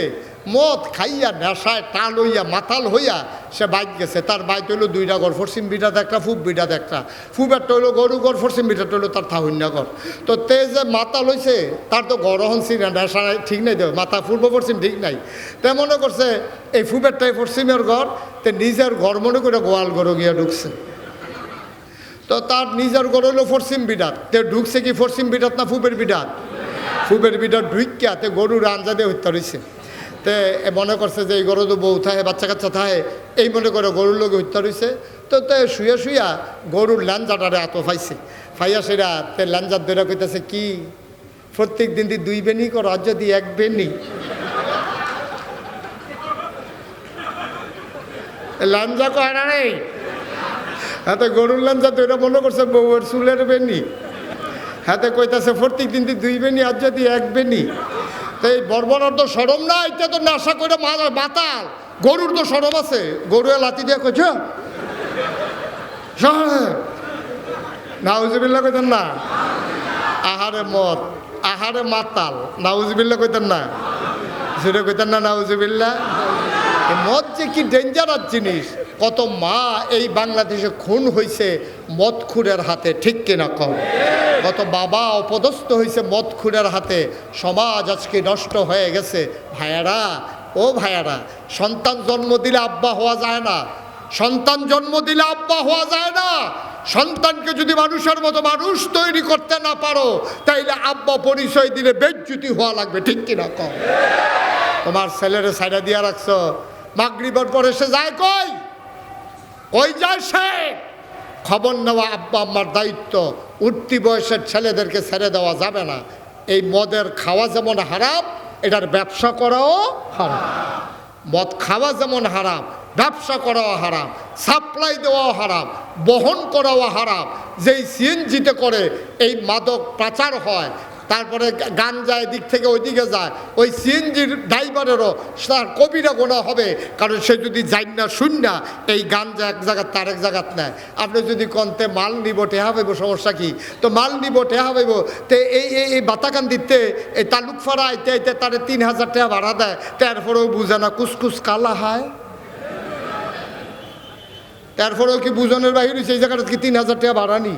মদ খাইয়া নেশায় টাল হইয়া মাতাল হইয়া সে বাইক গেছে। তার বাইক হইলো 2টা ঘর, পশ্চিম বিটাতে একটা, পূব বিটাতে একটা। পূবেরটা হইলো গরু ঘর, পশ্চিম বিটাটা হইলো তার থাহুন্যা ঘর। তো তে যে মাতাল হইছে, তার তো গরহন ছিল না, নেশা ঠিক নাই, দেবে মাথা পূর্ব পশ্চিম ঠিক নাই। তে মনে করছে এই পূবেরটাই পশ্চিমের ঘর, তে নিজের ঘর মনে করে গোয়াল ঘরে গিয়া ঢুকছে। তো তার নিজের ঘর হইলো পশ্চিম বিটাত, তে ঢুকছে কি পশ্চিম বিটাত না পূবের বিটাত? পূবের বিটাত ঢুকিয়া তে গরুর আঞ্জা দিয়ে হত্যা রয়েছে। তে মনে করছে যে এই গরু তো বউ থাকে, বাচ্চা কাচ্চা থাকে, এই মনে করে গরুর লোক হত্যা রয়েছে। তো তে শুয়া শুয়া গরুর ল্যাঞ্জাটারে এত পাইছে, ফাইয়া সেরা তে ল্যাঞ্জার ধরে কইতেছে কি প্রত্যেক দিন 2 বেনি কর, আজ যদি 1 বেনি। ল্যাঞ্জা কয় না রে, হাতে গরুর ল্যাঞ্জা ধরে মনে করছে বউয়ের চুলের বেনি। হাতে কইতাছে প্রত্যেক দিন 2 বেনি, আজ যদি 1 বেনি। তো এই বর্বরের তো সরম না, এটা তো নেশা করে মাতাল। গরুর তো সরম আছে, গরু লাতি দিয়ে কইছ নাউজুবিল্লাহ কইতেন না? আহারে মদ, আহারে মাতাল, নাউজুবিল্লাহ কইতেন না? সেটা কইতেন না নাউজুবিল্লাহ? মদ যে কি ডেঞ্জারাস জিনিস। কত মা এই বাংলাদেশে খুন হয়েছে মদখুরের হাতে, ঠিক কিনা কম? কত বাবা অপদস্থ হয়েছে মদখুরের হাতে। সমাজ আজকে নষ্ট হয়ে গেছে। ভাইয়ারা, ও ভাইয়ারা, সন্তান জন্ম দিলে আব্বা হওয়া যায় না। সন্তান জন্ম দিলে আব্বা হওয়া যায় না। সন্তানকে যদি মানুষের মতো মানুষ তৈরি করতে না পারো, তাইলে আব্বা পরিচয় দিলে বেজ্জুতি হওয়া লাগবে, ঠিক কিনা কম? তোমার ছেলেরে সাইডা দিয়া রাখছো, মাগরিবের পরে সে যায় কই? কই যায় সে? খবর নেওয়া আব্বা আম্মার দায়িত্ব। উঠতি বয়সের ছেলেদেরকে ছেড়ে দেওয়া যাবে না। এই মদের খাওয়া যেমন হারাম, এটার ব্যবসা করাও হারাম। মদ খাওয়া যেমন হারাম, ব্যবসা করাও হারাম, সাপ্লাই দেওয়াও হারাম, বহন করাও হারাম। যেই সিএনজিতে করে এই মাদক পাচার হয়, তারপরে গান যায় দিক থেকে ওইদিকে যায়, ওই সিএনজির ড্রাইভারেরও তার কবিরা গোনা হবে, কারণ সে যদি যাই না শুন না এই গান যা এক জায়গার তার এক জায়গাত নেয়। আপনি যদি কন্তে মাল নিব টেহা পাইব, সমস্যা কি? তো মাল নিব টেহা পাইব, তো এই বাতাকান দিতে এই তালুকফাড়া আইতে আইতে তারে 3000 টাকা ভাড়া দেয়, তারপরেও বুঝে না কুসকুস কালা হয়। তারপরেও কি বুঝনের বাহির সেই জায়গাটা কি 3000 টাকা ভাড়া নি?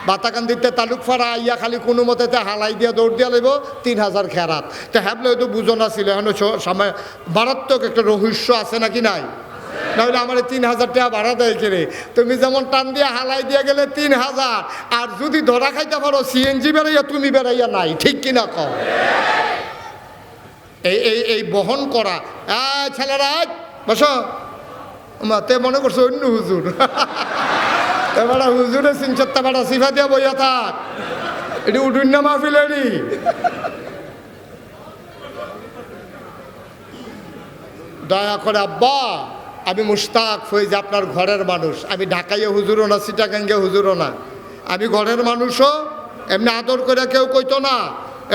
বাতাকান্দিতে তালুকফাড়া আইয়া খালি কোনো মতে হালাই দিয়া দৌড় দিয়া লাগব 3000 খেরাত। তো হ্যাবলে তো বুঝন আসছিল, এখন সময় মারাত্মক একটা রহস্য আছে নাকি নাই? নাহলে আমার 3000 টাকা ভাড়া দেয় কেড়ে, তুমি যেমন টান দিয়ে হালাই দিয়ে গেলে 3000, আর যদি ধরা খাইতে পারো সিএনজি বেড়াইয়া তুমি বেড়াইয়া নাই, ঠিক কিনা কও? এই বহন করা ছেলেরা বসো, তে মনে করছো অন্য হুজুর, এবার হুজুরে সিনচত্তা বাড়া সিফা দিয়া বইয়া থাক, এটি উঠুন না মাহফিল। এটি দয়া করে আব্বা, আমি মুশতাক ফৈজ, আপনার ঘরের মানুষ। আমি ঢাকাইয়া হুজুরও না, চিটাগাঙ্গে হুজুরও না, আমি ঘরের মানুষও। এমনি আদর করে কেউ কইতো না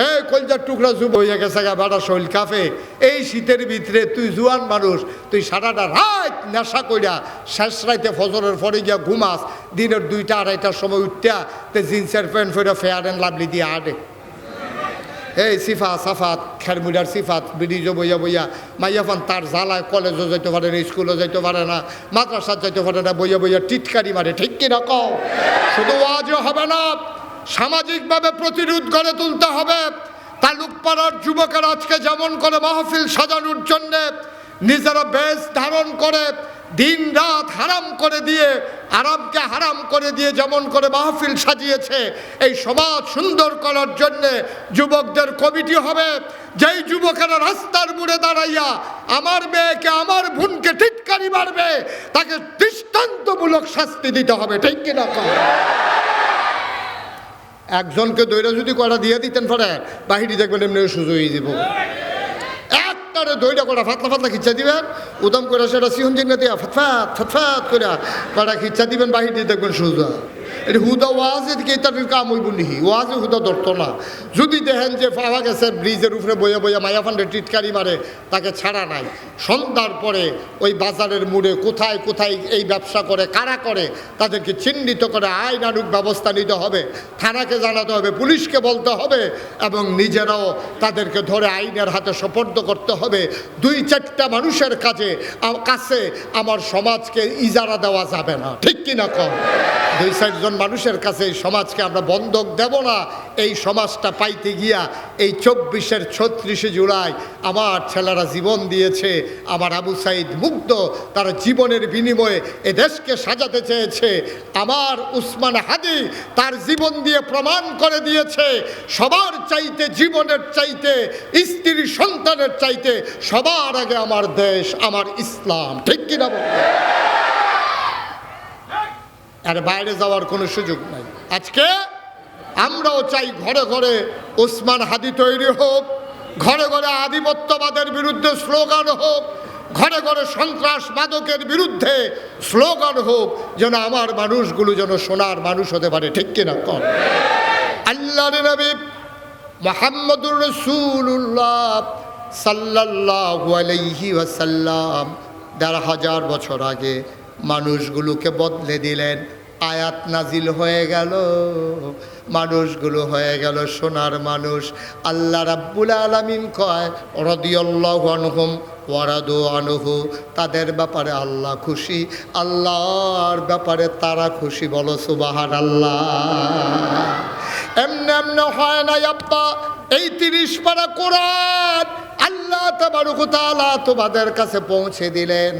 এই কলজার টুকরা যুব হয়ে গেছে গা বেড়া শৈল কাফে, এই শীতের ভিতরে তুই জুয়ান মানুষ, তুই সারাটা রাত নেশা কইরা শেষ রাইতে ফজরের পরে গিয়া ঘুমাস, দিনের 2টা 2:30টার সময় উঠতা তে জিন্সের প্যান্ট ফেরা ফেয়ার অ্যান্ড লাভলি দিয়ে আডে। এই সিফা সাফাত খেরমুডার সিফাত ব্রিজও বইয়া বইয়া মাইয়াফান তার জ্বালায় কলেজও যাইতে পারে না, স্কুলও যাইতে পারে না, মাদ্রাসা যাইতে পারে না, বইয়া বইয়া টিটকারি মারে, ঠিক কিনা কও? শুধু ওয়াজও হবে না, সামাজিকভাবে প্রতিরোধ গড়ে তুলতে হবে। তালুকপাড়ার যুবকেরা আজকে যেমন করে মাহফিল সাজানোর জন্যে নিজেরা বেশ ধারণ করে দিন রাত হারাম করে দিয়ে, আরামকে হারাম করে দিয়ে যেমন করে মাহফিল সাজিয়েছে, এই সমাজ সুন্দর করার জন্যে যুবকদের কমিটি হবে। যেই যুবকেরা রাস্তার মোড়ে দাঁড়াইয়া আমার মেয়েকে আমার বোনকে টিটকারি মারবে, তাকে দৃষ্টান্তমূলক শাস্তি দিতে হবে, ঠিক কিনা কও? একজনকে দৈরা যদি করা দিয়ে দিতেন পরে বাহিরে দেখবেন এমনি সুযোগ হয়ে যাব। একটারে দইটা করা ফাতলা ফাতলা খিচ্ছা দিবেন, উদম করে সেটা সিহনজিন দিয়া ফতফাত ফতফাত করে কটা খিচ্ছা দিবেন, বাহিরে দেখবেন সুযোগ। এটা হুদা ওয়াজ এদিকে তার কাম হইব নিহি, ওয়াজে হুদা ধরতো না। যদি দেখেন যে পাওয়া গেছে ব্রিজের উপরে বইয়া বইয়া মায়াফান্ডে টিটকারি মারে, তাকে ছাড়া নাই। সন্ধ্যার পরে ওই বাজারের মোড়ে কোথায় কোথায় এই ব্যবসা করে, কারা করে, তাদেরকে চিহ্নিত করে আইনানুগ ব্যবস্থা নিতে হবে, থানাকে জানাতে হবে, পুলিশকে বলতে হবে, এবং নিজেরাও তাদেরকে ধরে আইনের হাতে সোপর্দ করতে হবে। 2-4টা মানুষের কাছে আমার সমাজকে ইজারা দেওয়া যাবে না, ঠিক কিনা কম? 2-4 জন মানুষের কাছে এই সমাজকে আমরা বন্ধক দেব না। এই সমাজটা পাইতে গিয়া এই 24-এর 36শে জুলাই আমার ছেলেরা জীবন দিয়েছে, আমার আবু সাইদ মুগ্ধ, তারা জীবনের বিনিময়ে এ দেশকে সাজাতে চেয়েছে। আমার উসমান হাদি তার জীবন দিয়ে প্রমাণ করে দিয়েছে, সবার চাইতে, জীবনের চাইতে, স্ত্রী সন্তানের চাইতে সবার আগে আমার দেশ, আমার ইসলাম, ঠিক কিনা বল? আর বাইরে যাওয়ার কোনো সুযোগ নাই। আজকে আমরাও চাই ঘরে ঘরে ওসমান হাদি তৈরি হোক, ঘরে ঘরে আধিপত্যবাদের বিরুদ্ধে স্লোগান হোক, ঘরে ঘরে সন্ত্রাস মাদকের বিরুদ্ধে স্লোগান হোক, যেন আমার মানুষগুলো যেন সোনার মানুষ হতে পারে, ঠিক কিনা কর? আল্লাহর নবী মুহাম্মদুর রাসূলুল্লাহ সাল্লাল্লাহু আলাইহি ওয়াসাল্লাম ১৫০০ বছর আগে মানুষগুলোকে বদলে দিলেন। আয়াত নাজিল হয়ে গেল, মানুষগুলো হয়ে গেল সোনার মানুষ। আল্লাহ রাব্বুল আলামিন কয় রাদিয়াল্লাহু আনহুম ওয়া রাদু আনহু, তাদের ব্যাপারে আল্লাহ খুশি, আল্লাহর ব্যাপারে তারা খুশি। বলো সুবহানাল্লাহ। এমনি এমনি হয় না আব্বা, এই 30 পারা কোরআন আল্লাহ তাবারক ওয়া তাআলা তোমাদের কাছে পৌঁছে দিলেন।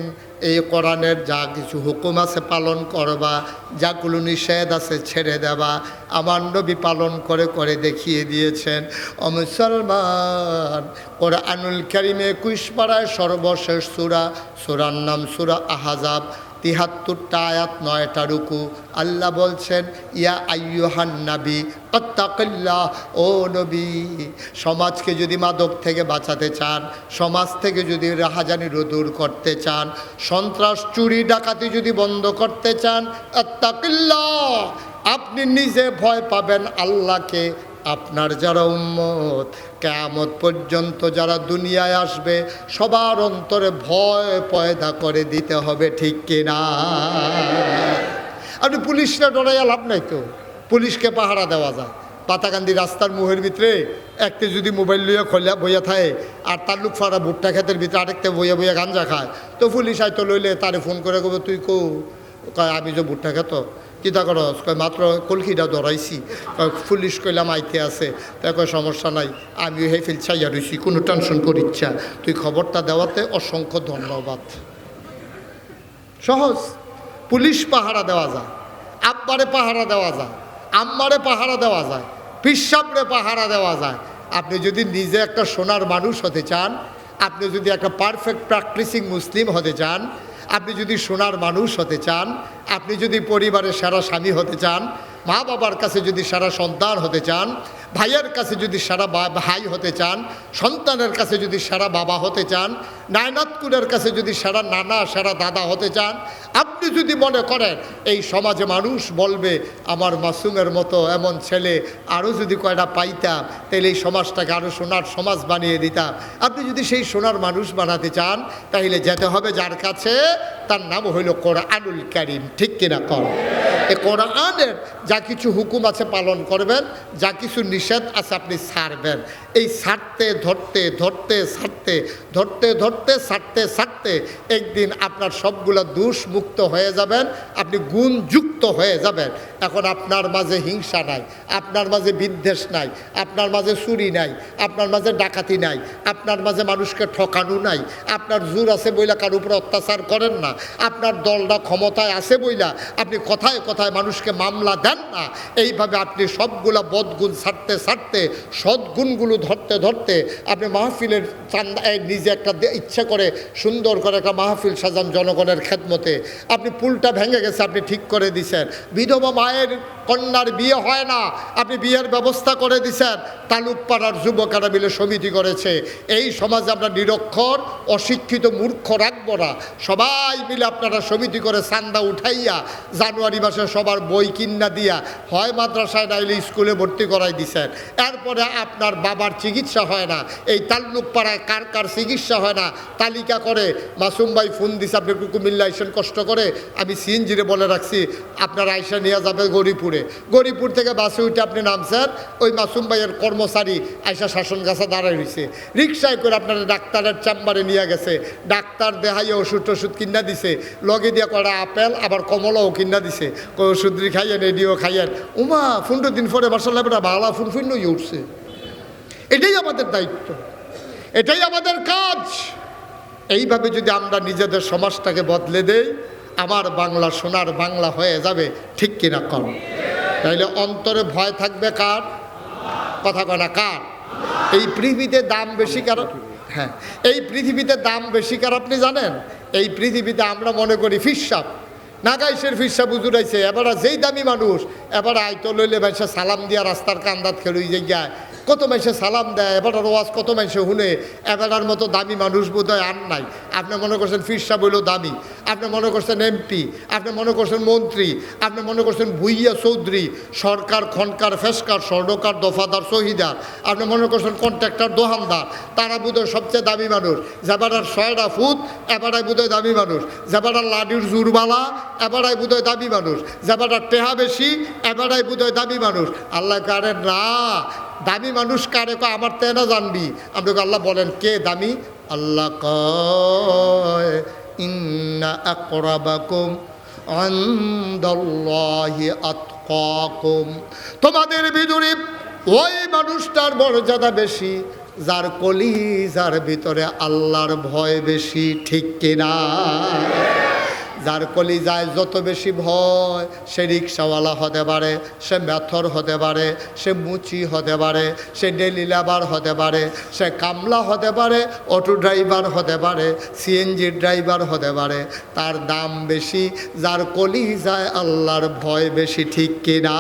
এই কোরআনের যা কিছু হুকুম আছে পালন করবা, যাগুলো নিষেধ আছে ছেড়ে দেবা। আমার নবী পালন করে করে দেখিয়ে দিয়েছেন। ও মুসলমান, কোরআনুল কারীমে 21 পারায় সর্বশেষ সূরা, সূরার নাম সূরা আহজাব। ৭৩টা আয়াত ৯টা রুকু। আল্লাহ বলছেন ইয়া আইয়ুহান নবী আত্তাকিল্লাহ, ও নবী, সমাজকে যদি মাদক থেকে বাঁচাতে চান, সমাজ থেকে যদি রাহাজানি দূর করতে চান, সন্ত্রাস চুরি ডাকাতি যদি বন্ধ করতে চান, আত্তাকিল্লাহ, আপনি নিজে ভয় পাবেন আল্লাহকে। আপনার যারা উম্মত কিয়ামত পর্যন্ত যারা দুনিয়ায় আসবে সবার অন্তরে ভয় পয়দা করে দিতে হবে, ঠিক কিনা? আপনি পুলিশরা ডরাইয়া লাভ নাই তো, পুলিশকে পাহারা দেওয়া যায়। পাতাকান্দি রাস্তার মুহের ভিতরে একটি যদি মোবাইল লইয়া খোলা বইয়া থাকে আর তার লোক ফাড়া ভুট্টা ক্ষেতের ভিতরে আরেকটা বইয়া বইয়া গাঞ্জা খায়, তো পুলিশ আইতো লইলে তারে ফোন করে কবে তুই কো, কয় আমি যে ভুট্টা খেত কিতা করস, কয় মাত্র কলকিটা ধরাইছি, পুলিশ কইলাম আইতে আছে, তাই কয় সমস্যা নাই, আমিও হে ফিল চাইয়া রইছি, কোনো টেনশন করিচ্ছা, তুই খবরটা দেওয়াতে অসংখ্য ধন্যবাদ। সহজ। পুলিশ পাহারা দেওয়া যায়, আব্বারে পাহারা দেওয়া যায়, আম্মারে পাহারা দেওয়া যায়, পিসাবরে পাহারা দেওয়া যায়। আপনি যদি নিজে একটা সোনার মানুষ হতে চান, আপনি যদি একটা পারফেক্ট প্র্যাকটিসিং মুসলিম হতে চান, আপনি যদি সোনার মানুষ হতে চান, আপনি যদি পরিবারের সেরা স্বামী হতে চান, মা বাবার কাছে যদি সেরা সন্তান হতে চান, ভাইয়ের কাছে যদি সেরা ভাই হতে চান, সন্তানের কাছে যদি সেরা বাবা হতে চান, নায়নাতকুলের কাছে যদি সেরা নানা সেরা দাদা হতে চান, আপনি যদি মনে করেন এই সমাজে মানুষ বলবে আমার মাসুমের মতো এমন ছেলে আরও যদি কয়টা পাইতাম তাহলে এই সমাজটাকে আরও সোনার সমাজ বানিয়ে দিতাম, আপনি যদি সেই সোনার মানুষ বানাতে চান তাহলে যেতে হবে যার কাছে, তার নাম হইল কোরআনুল কারীম, ঠিক কিনা? কর এই কোরআনের যা কিছু হুকুম আছে পালন করবেন, যা কিছু নিষেধ আছে আপনি ছাড়বেন। এই ছাড়তে ধরতে ধরতে ছাড়তে ধরতে ধরতে ছাড়তে ছাড়তে একদিন আপনার সবগুলো দোষ মুক্ত হয়ে যাবেন, আপনি গুণযুক্ত হয়ে যাবেন। এখন আপনার মাঝে হিংসা নাই, আপনার মাঝে বিদ্বেষ নাই, আপনার মাঝে চুরি নাই, আপনার মাঝে ডাকাতি নাই, আপনার মাঝে মানুষকে ঠকানো নাই, আপনার জোর আছে বইলা কার উপর অত্যাচার করেন না, আপনার দলটা ক্ষমতায় আছে বইলা আপনি কথায় কথায় মানুষকে মামলা দেন না। এইভাবে আপনি সবগুলা বদগুণ ছাড়তে ছাড়তে সদ্গুণগুলো ধরতে ধরতে আপনি মাহফিলের চান্দা নিজে একটা ইচ্ছা করে সুন্দর করে একটা মাহফিল সাজান জনগণের খেদমতে। আপনি পুলটা ভেঙে গেছে, আপনি ঠিক করে দিছেন। বিধবা মায়ের কন্যার বিয়ে হয় না, আপনি বিয়ের ব্যবস্থা করে দিছেন। তালুক পাড়ার যুবকেরা মিলে সমিতি করেছে। এই সমাজে আমরা নিরক্ষর অশিক্ষিত মূর্খ রাখবো না, সবাই মিলে আপনারা সমিতি করে চান্দা উঠাইয়া জানুয়ারি মাসে সবার বই কিনা দিয়া হয় মাদ্রাসায় নাইলে স্কুলে ভর্তি করাই দিছেন। এরপরে আপনার বাবার চিকিৎসা হয় না, এই তাল্লুক পাড়ায় কার কার চিকিৎসা হয় না তালিকা করে মাসুম ভাই ফোন দিছে, আপনি কুমিল্লা আইসেন কষ্ট করে, আমি সিএনজিরে বলে রাখছি আপনার আইসা নিয়ে যাবে গরিপুরে। গরিপুর থেকে বাসে উঠে আপনি নামছেন, ওই মাসুম ভাইয়ের কর্মচারী আইসা শাসন গাছা দাঁড়ায় রয়েছে, রিক্সায় করে আপনার ডাক্তারের চেম্বারে নিয়ে গেছে, ডাক্তার দেখাইয়ে ওষুধ টষুধ কিনা দিছে, লগে দিয়ে কটা আপেল আবার কমলাও কিনা দিছে, কই ওষুধ খাইয়েন এডিও খাইয়েন। উমা 15 দিন পরে বাসাল্লাহ ভালো ফুন ফুন্নই উঠছে। এটাই আমাদের দায়িত্ব, এটাই আমাদের কাজ। এইভাবে যদি আমরা নিজেদের সমাজটাকে বদলে দেই, আমার বাংলা সোনার বাংলা হয়ে যাবে, ঠিক কিনা? কর। তাইলে অন্তরে ভয় থাকবে কার? কথা কয় না, কার? এই পৃথিবীতে দাম বেশি কার? হ্যাঁ, এই পৃথিবীতে দাম বেশি কার আপনি জানেন? এই পৃথিবীতে আমরা মনে করি ফিরসাব নাগাইশের ফিরসাব উজুরাইছে, এবার যেই দামি মানুষ এবার আইতো লইলে মাইসে সালাম দিয়া রাস্তার কান্দাত খেলুই যায়, কত মাইসে সালাম দেয়, এবার ওয়াজ কত মাইসে শুনে, এবারার মতো দামি মানুষ বোধহয় আর নাই। আপনি মনে করছেন ফিরসাব হইল দামি, আপনি মনে করছেন এমপি, আপনি মনে করছেন মন্ত্রী, আপনি মনে করছেন ভুইয়া চৌধুরী, সরকার খনকার ফেসকার স্বর্ণকার দফাদার শহীদার, আপনি মনে করছেন কন্ট্রাক্টর দোহানদার, তারা বোধহয় সবচেয়ে দামি মানুষ। যেবারার 6টা ফুট এবারাই বোধহয় দামি মানুষ, যেবারার লাডির জুরবালা এবারাই বোধহয় দামি মানুষ, যেবারার টেহা বেশি এবারাই বোধহয় দামি মানুষ। আল্লাহ কারে না, দামি মানুষ কারে কয় আমার তে না জানবি। আপনাকে আল্লাহ বলেন কে দামি? আল্লাহ কয় ইন্না আকরাবাকুম ইনদাল্লাহি আতকাকুম, তোমাদের ভিতরে ওই মানুষটার মর্যাদা বেশি যার কলিজার ভিতরে আল্লাহর ভয় বেশি, ঠিক কিনা? যার কলিজায় যত বেশি ভয়, সে রিক্সাওয়ালা হতে পারে, সে মেথর হতে পারে, সে মুচি হতে পারে, সে ডেলি লেবার হতে পারে, সে কামলা হতে পারে, অটো ড্রাইভার হতে পারে, সিএনজি ড্রাইভার হতে পারে। তার দাম বেশি যার কলিজায় আল্লাহর ভয় বেশি, ঠিক কিনা?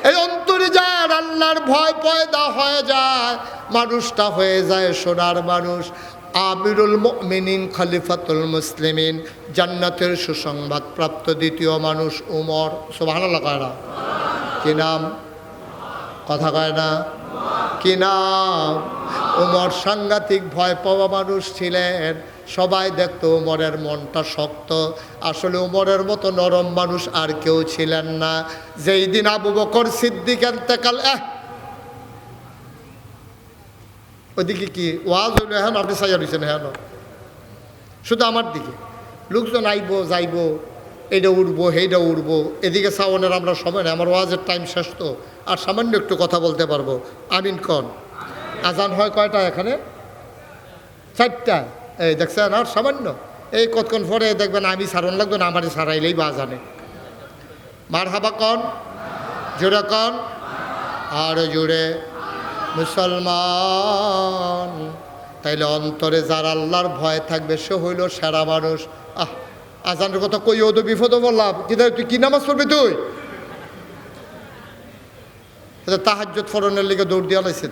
এই অন্তরে যার আল্লাহর ভয় পয়দা হয়ে যায়, মানুষটা হয়ে যায় সোনার মানুষ। আমিরুল মুমিনিন, খলিফাতুল মুসলিমিন, জান্নাতের সুসংবাদ প্রাপ্ত দ্বিতীয় মানুষ উমর। সুবহানাল্লাহ কয় না? কি নাম? কথা কয় না? কি নাম? উমর সাংঘাতিক ভয় পাওয়া মানুষ ছিলেন। সবাই দেখতো উমরের মনটা শক্ত। আসলে উমরের মতো নরম মানুষ আর কেউ ছিলেন না। যেই দিন আবু বকর সিদ্দিক ইন্তেকাল, ওইদিকে কি ওয়াজ হইলো? হ্যাঁ, আপনি সাইয়া দিচ্ছেন? হ্যাঁ, শুধু আমার দিকে লোকজন আইবো যাইবো, এইটা উঠবো সেইটা উঠবো, এদিকে সাওনের আমরা সময় নেই। আমার ওয়াজের টাইম শেষ তো, আর সামান্য একটু কথা বলতে পারবো। আমিন কন। আজান হয় কয়টা এখানে? 4টায়। এই দেখছেন, আর সামান্য এই কতক্ষণ পরে দেখবেন আমি সারণ লাগবে না, আমারই সারাইলেই বা আজানে। মারহাবা কন, জোরে কন, আর জোরে। মুসলমান, তাইলে অন্তরে যার আল্লাহর ভয় থাকবে সে হইল সেরা মানুষ। আজানের কথা কইও তো বিপদ বললাম। তুই কি নামাজ পড়বি? তুই তাহাজ্জুদ ফরনের লিগে দৌড় দিয়া লাইছে।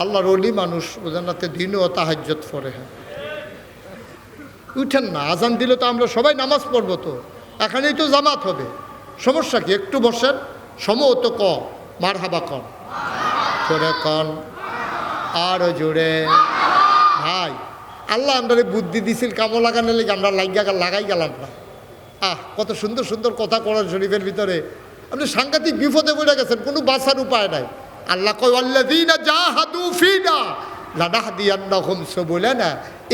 আল্লাহর ওলি মানুষ, বুঝেন না? দিনও তাহাজ্জুদ ফরে। হ্যাঁ, উঠেন না। আজান দিলে তো আমরা সবাই নামাজ পড়বো, তো এখানেই তো জামাত হবে। সমস্যা কি? একটু বসেন, সময় তো ক। মারহাবা কন, জোরে কন, আরো জোরে। ভাই, আল্লাহ আমরা বুদ্ধি দিছিল কামো লাগানোর লিগে, আমরা লাগাই গেলাম না। কত সুন্দর সুন্দর কথা কোরআন শরীফের ভিতরে। আপনি সাংঘাতিক বিপদে পড়ে গেছেন, কোনো বাঁচার উপায় নাই। আল্লাহ কয় আল্লাযীনা জাহাদু ফীনা লানাহদিয়ান্নাহুম সুবুলানা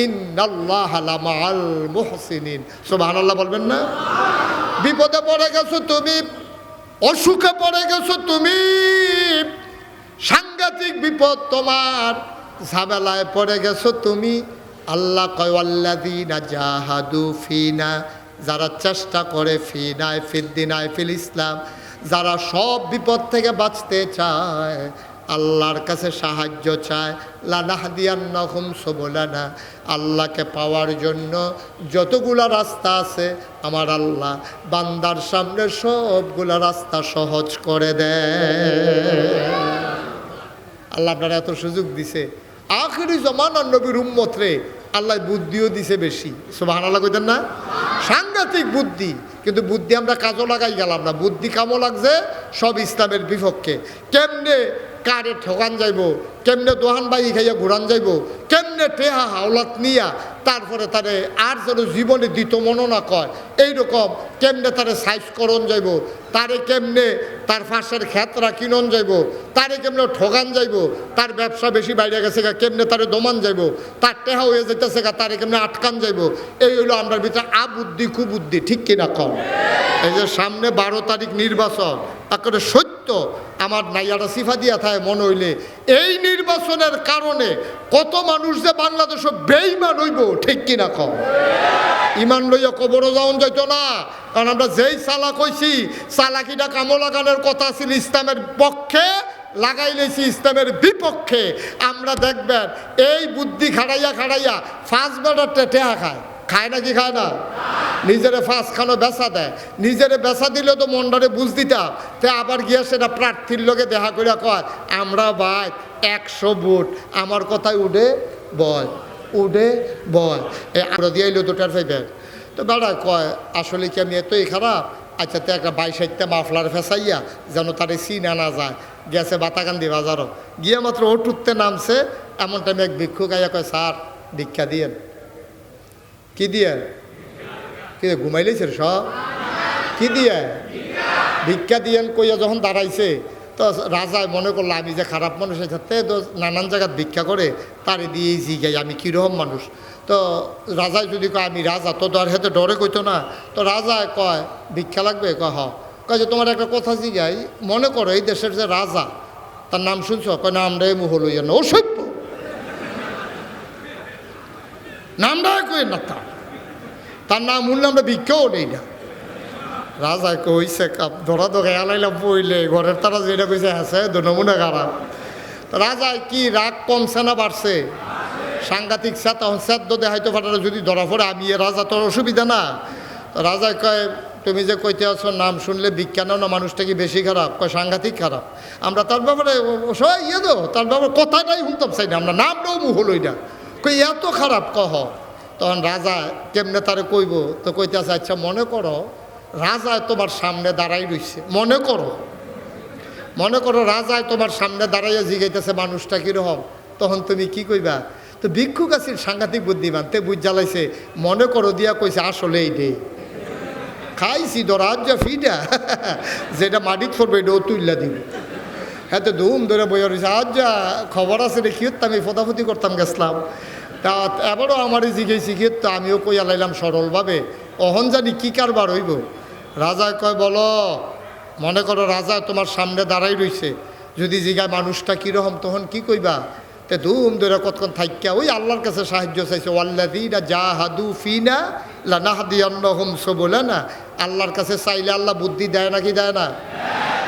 ইন্নাল্লাহা লামাআল মুহসিনিন। সুবহানাল্লাহ বলবেন না? বিপদে পড়ে গেছো তুমি, অসুখে পড়ে গেছো তুমি, সাংঘাতিক বিপদ তোমার, ঝামেলায় পড়ে গেছো তুমি। আল্লাহ কয় আল্লাযীনা জাহাদু ফীনা, যারা চেষ্টা করে, ফিনায় ফিদ্দিনায় ফিল ইসলাম, যারা সব বিপদ থেকে বাঁচতে চায়, আল্লাহর কাছে সাহায্য চায়, লানাহদিয়ান্নাহুম সুবুলানা, আল্লাহকে পাওয়ার জন্য যতগুলা রাস্তা আছে আমার আল্লাহ বান্দার সামনে সবগুলা রাস্তা সহজ করে দেয়। আল্লাহ আপনারা এত সুযোগ দিছে। আখিরি জমানার নবীর উম্মত রে আল্লাহ বুদ্ধিও দিছে বেশি। সুবহানাল্লাহ কইতেন না? সাংঘাতিক বুদ্ধি। কিন্তু বুদ্ধি আমরা কাজও লাগাই গেলাম না। বুদ্ধি কামও লাগছে সব ইসলামের বিপক্ষে। কেমনে কারে ঠকান যাইব, কেমনে দোহান বাইক খাইয়া ঘুরান যাইব, কেমনে টেহা হাওলাত নিয়া তারপরে তারে আর যেন জীবনে দিত মনো না কয়, এইরকম কেমনে তারে সাইজ করন যাইব, তারে কেমনে তার ফাঁসের ক্ষেতরা কিনন যাইব, তারে কেমনে ঠগান যাইব, তার ব্যবসা বেশি বাইরে গেছে গা কেমনে তারে দমান যাইব, তার টেহা হয়ে যেতেছে গা তারে কেমনে আটকান যাইব। এই হইলো আমরা ভিতরে আবুদ্ধি কুবুদ্ধি, ঠিক কিনা কম? এই যে সামনে 12 তারিখ নির্বাচন, একেবারে সত্য আমার নাইয়াটা সিফা দিয়া থাকে মনে হইলে এই নির্বাচনের কারণে কত মানুষ যে বাংলাদেশ বেঈমান হইব, ঠিক কিনা কম? ইমান লইয়া কবরও যাওন যাইতো না। কারণ আমরা যেই চালাক হইছি, চালাকিটা কামো লাগানোর কথা ছিল ইসলামের পক্ষে, লাগাই লেছি ইসলামের বিপক্ষে। আমরা দেখবেন এই বুদ্ধি খাড়াইয়া খাড়াইয়া 5 বেটার টেহা খায়। খায় নাকি খায় না? নিজেরে ফাঁস খানো বেচা দেয়। নিজেরে বেচা দিলে তো মনটারে বুঝ দিতাম, তে আবার গিয়া সেটা প্রার্থীর লোকে দেখা করিয়া কয় আমরা ভাই 100 ভোট, আমার কথায় উঠে বল, উঠে বল। আমরা দিয়ে এলো 2টার ফাইভের। তো বেড়া কয় আসলে কি আমি এতই খারাপ? আচ্ছা, তো একটা 22-টা মাফলার ফেসাইয়া যেন তারে চিনা না যায়, গেছে বাতাকান্দি বাজারও গিয়ে মাত্র ওট উঠতে নামছে, এমন টাইমে এক ভিক্ষুক আইয়া কয় স্যার ভিক্ষা দিয়েন। কি দিয়ে? কি ঘুমাইলেছে সব? কি দিয়ে? ভিক্ষা দিয়েন কইয়া যখন দাঁড়াইছে, তো রাজায় মনে করলো আমি যে খারাপ মানুষের সাথে তো নানান জায়গায় ভিক্ষা করে তারে দিয়েই জিগাই আমি কীরকম মানুষ। তো রাজায় যদি কয় আমি রাজা, তো আর হাতে ডরে কইতো না। তো রাজায় কয় ভিক্ষা লাগবে? কয় যে তোমার একটা কথা জিগাই, মনে করো এই দেশের যে রাজা তার নাম শুনছ? কয় নামটা মুহ লইয়া না, অসভ্য নামটা কই না। তা তার নাম শুনলে আমরা ভিক্ষাও নেই না। রাজা কইছে কাপ ধরা ধরে আলাইলাম পইলে ঘরের তারা যেটা কইছে আছে নমুনা খারাপ। রাজা কি রাগ কমছে না বাড়ছে? সাংঘাতিক স্যাত স্যাদ্য দেখাইতে পাঠালে যদি ধরা পড়ে আমি রাজা, তোর অসুবিধা না। রাজা কয় তুমি যে কইতে আছো নাম শুনলে বিজ্ঞান না মানুষটা কি বেশি খারাপ? কয় সাংঘাতিক খারাপ। আমরা তার ব্যাপারে ইয়ে দো তার ব্যাপারে কথাটাই শুনতাম চাই না, আমরা নামটাও মুখ হলো এটা কই এত খারাপ কহ। তখন রাজা কেমনে তারে কইব, তো কইতে আছে আচ্ছা মনে করো রাজায় তোমার সামনে দাঁড়াই রইছে, মনে করো রাজায় তোমার সামনে দাঁড়াইয়া জিগাইতেছে মানুষটা কীরকম, তখন তুমি কি কইবা? তো ভিক্ষুক আছিস সাংঘাতিক বুদ্ধিমান, তে বুঝ জ্বালাইছে মনে করো দিয়া কইছে আসলে এই ডে খাইছি দরাজ যা ফিটা যেটা মাটিত পড়বে এটাও তুইলা দিব। হ্যাঁ তো ধুম ধরে বইয়া রয়েছে আজ যা খবর আছে রে কিয়ত আমি ফতাফতি করতাম গেছিলাম। তা এবারও আমারই জিগেছি কিয়ত, তো আমিও কইয়া লাইলাম সরলভাবে অহন জানি কী কারবার হইব। রাজা কয় বলো, মনে করো রাজা তোমার সামনে দাঁড়াই রইছে, যদি জিগায় মানুষটা কীরকম তখন কি কইবা? তে ধুম ধরে কতক্ষণ থাইকা ওই আল্লাহর কাছে সাহায্য চাইছে, ওয়াল্লাযীনা জাহাদু ফিনা লানাহদিয়ান্নাহুম সুবুলানা। আল্লাহর কাছে চাইলে আল্লাহ বুদ্ধি দেয় নাকি দেয় না?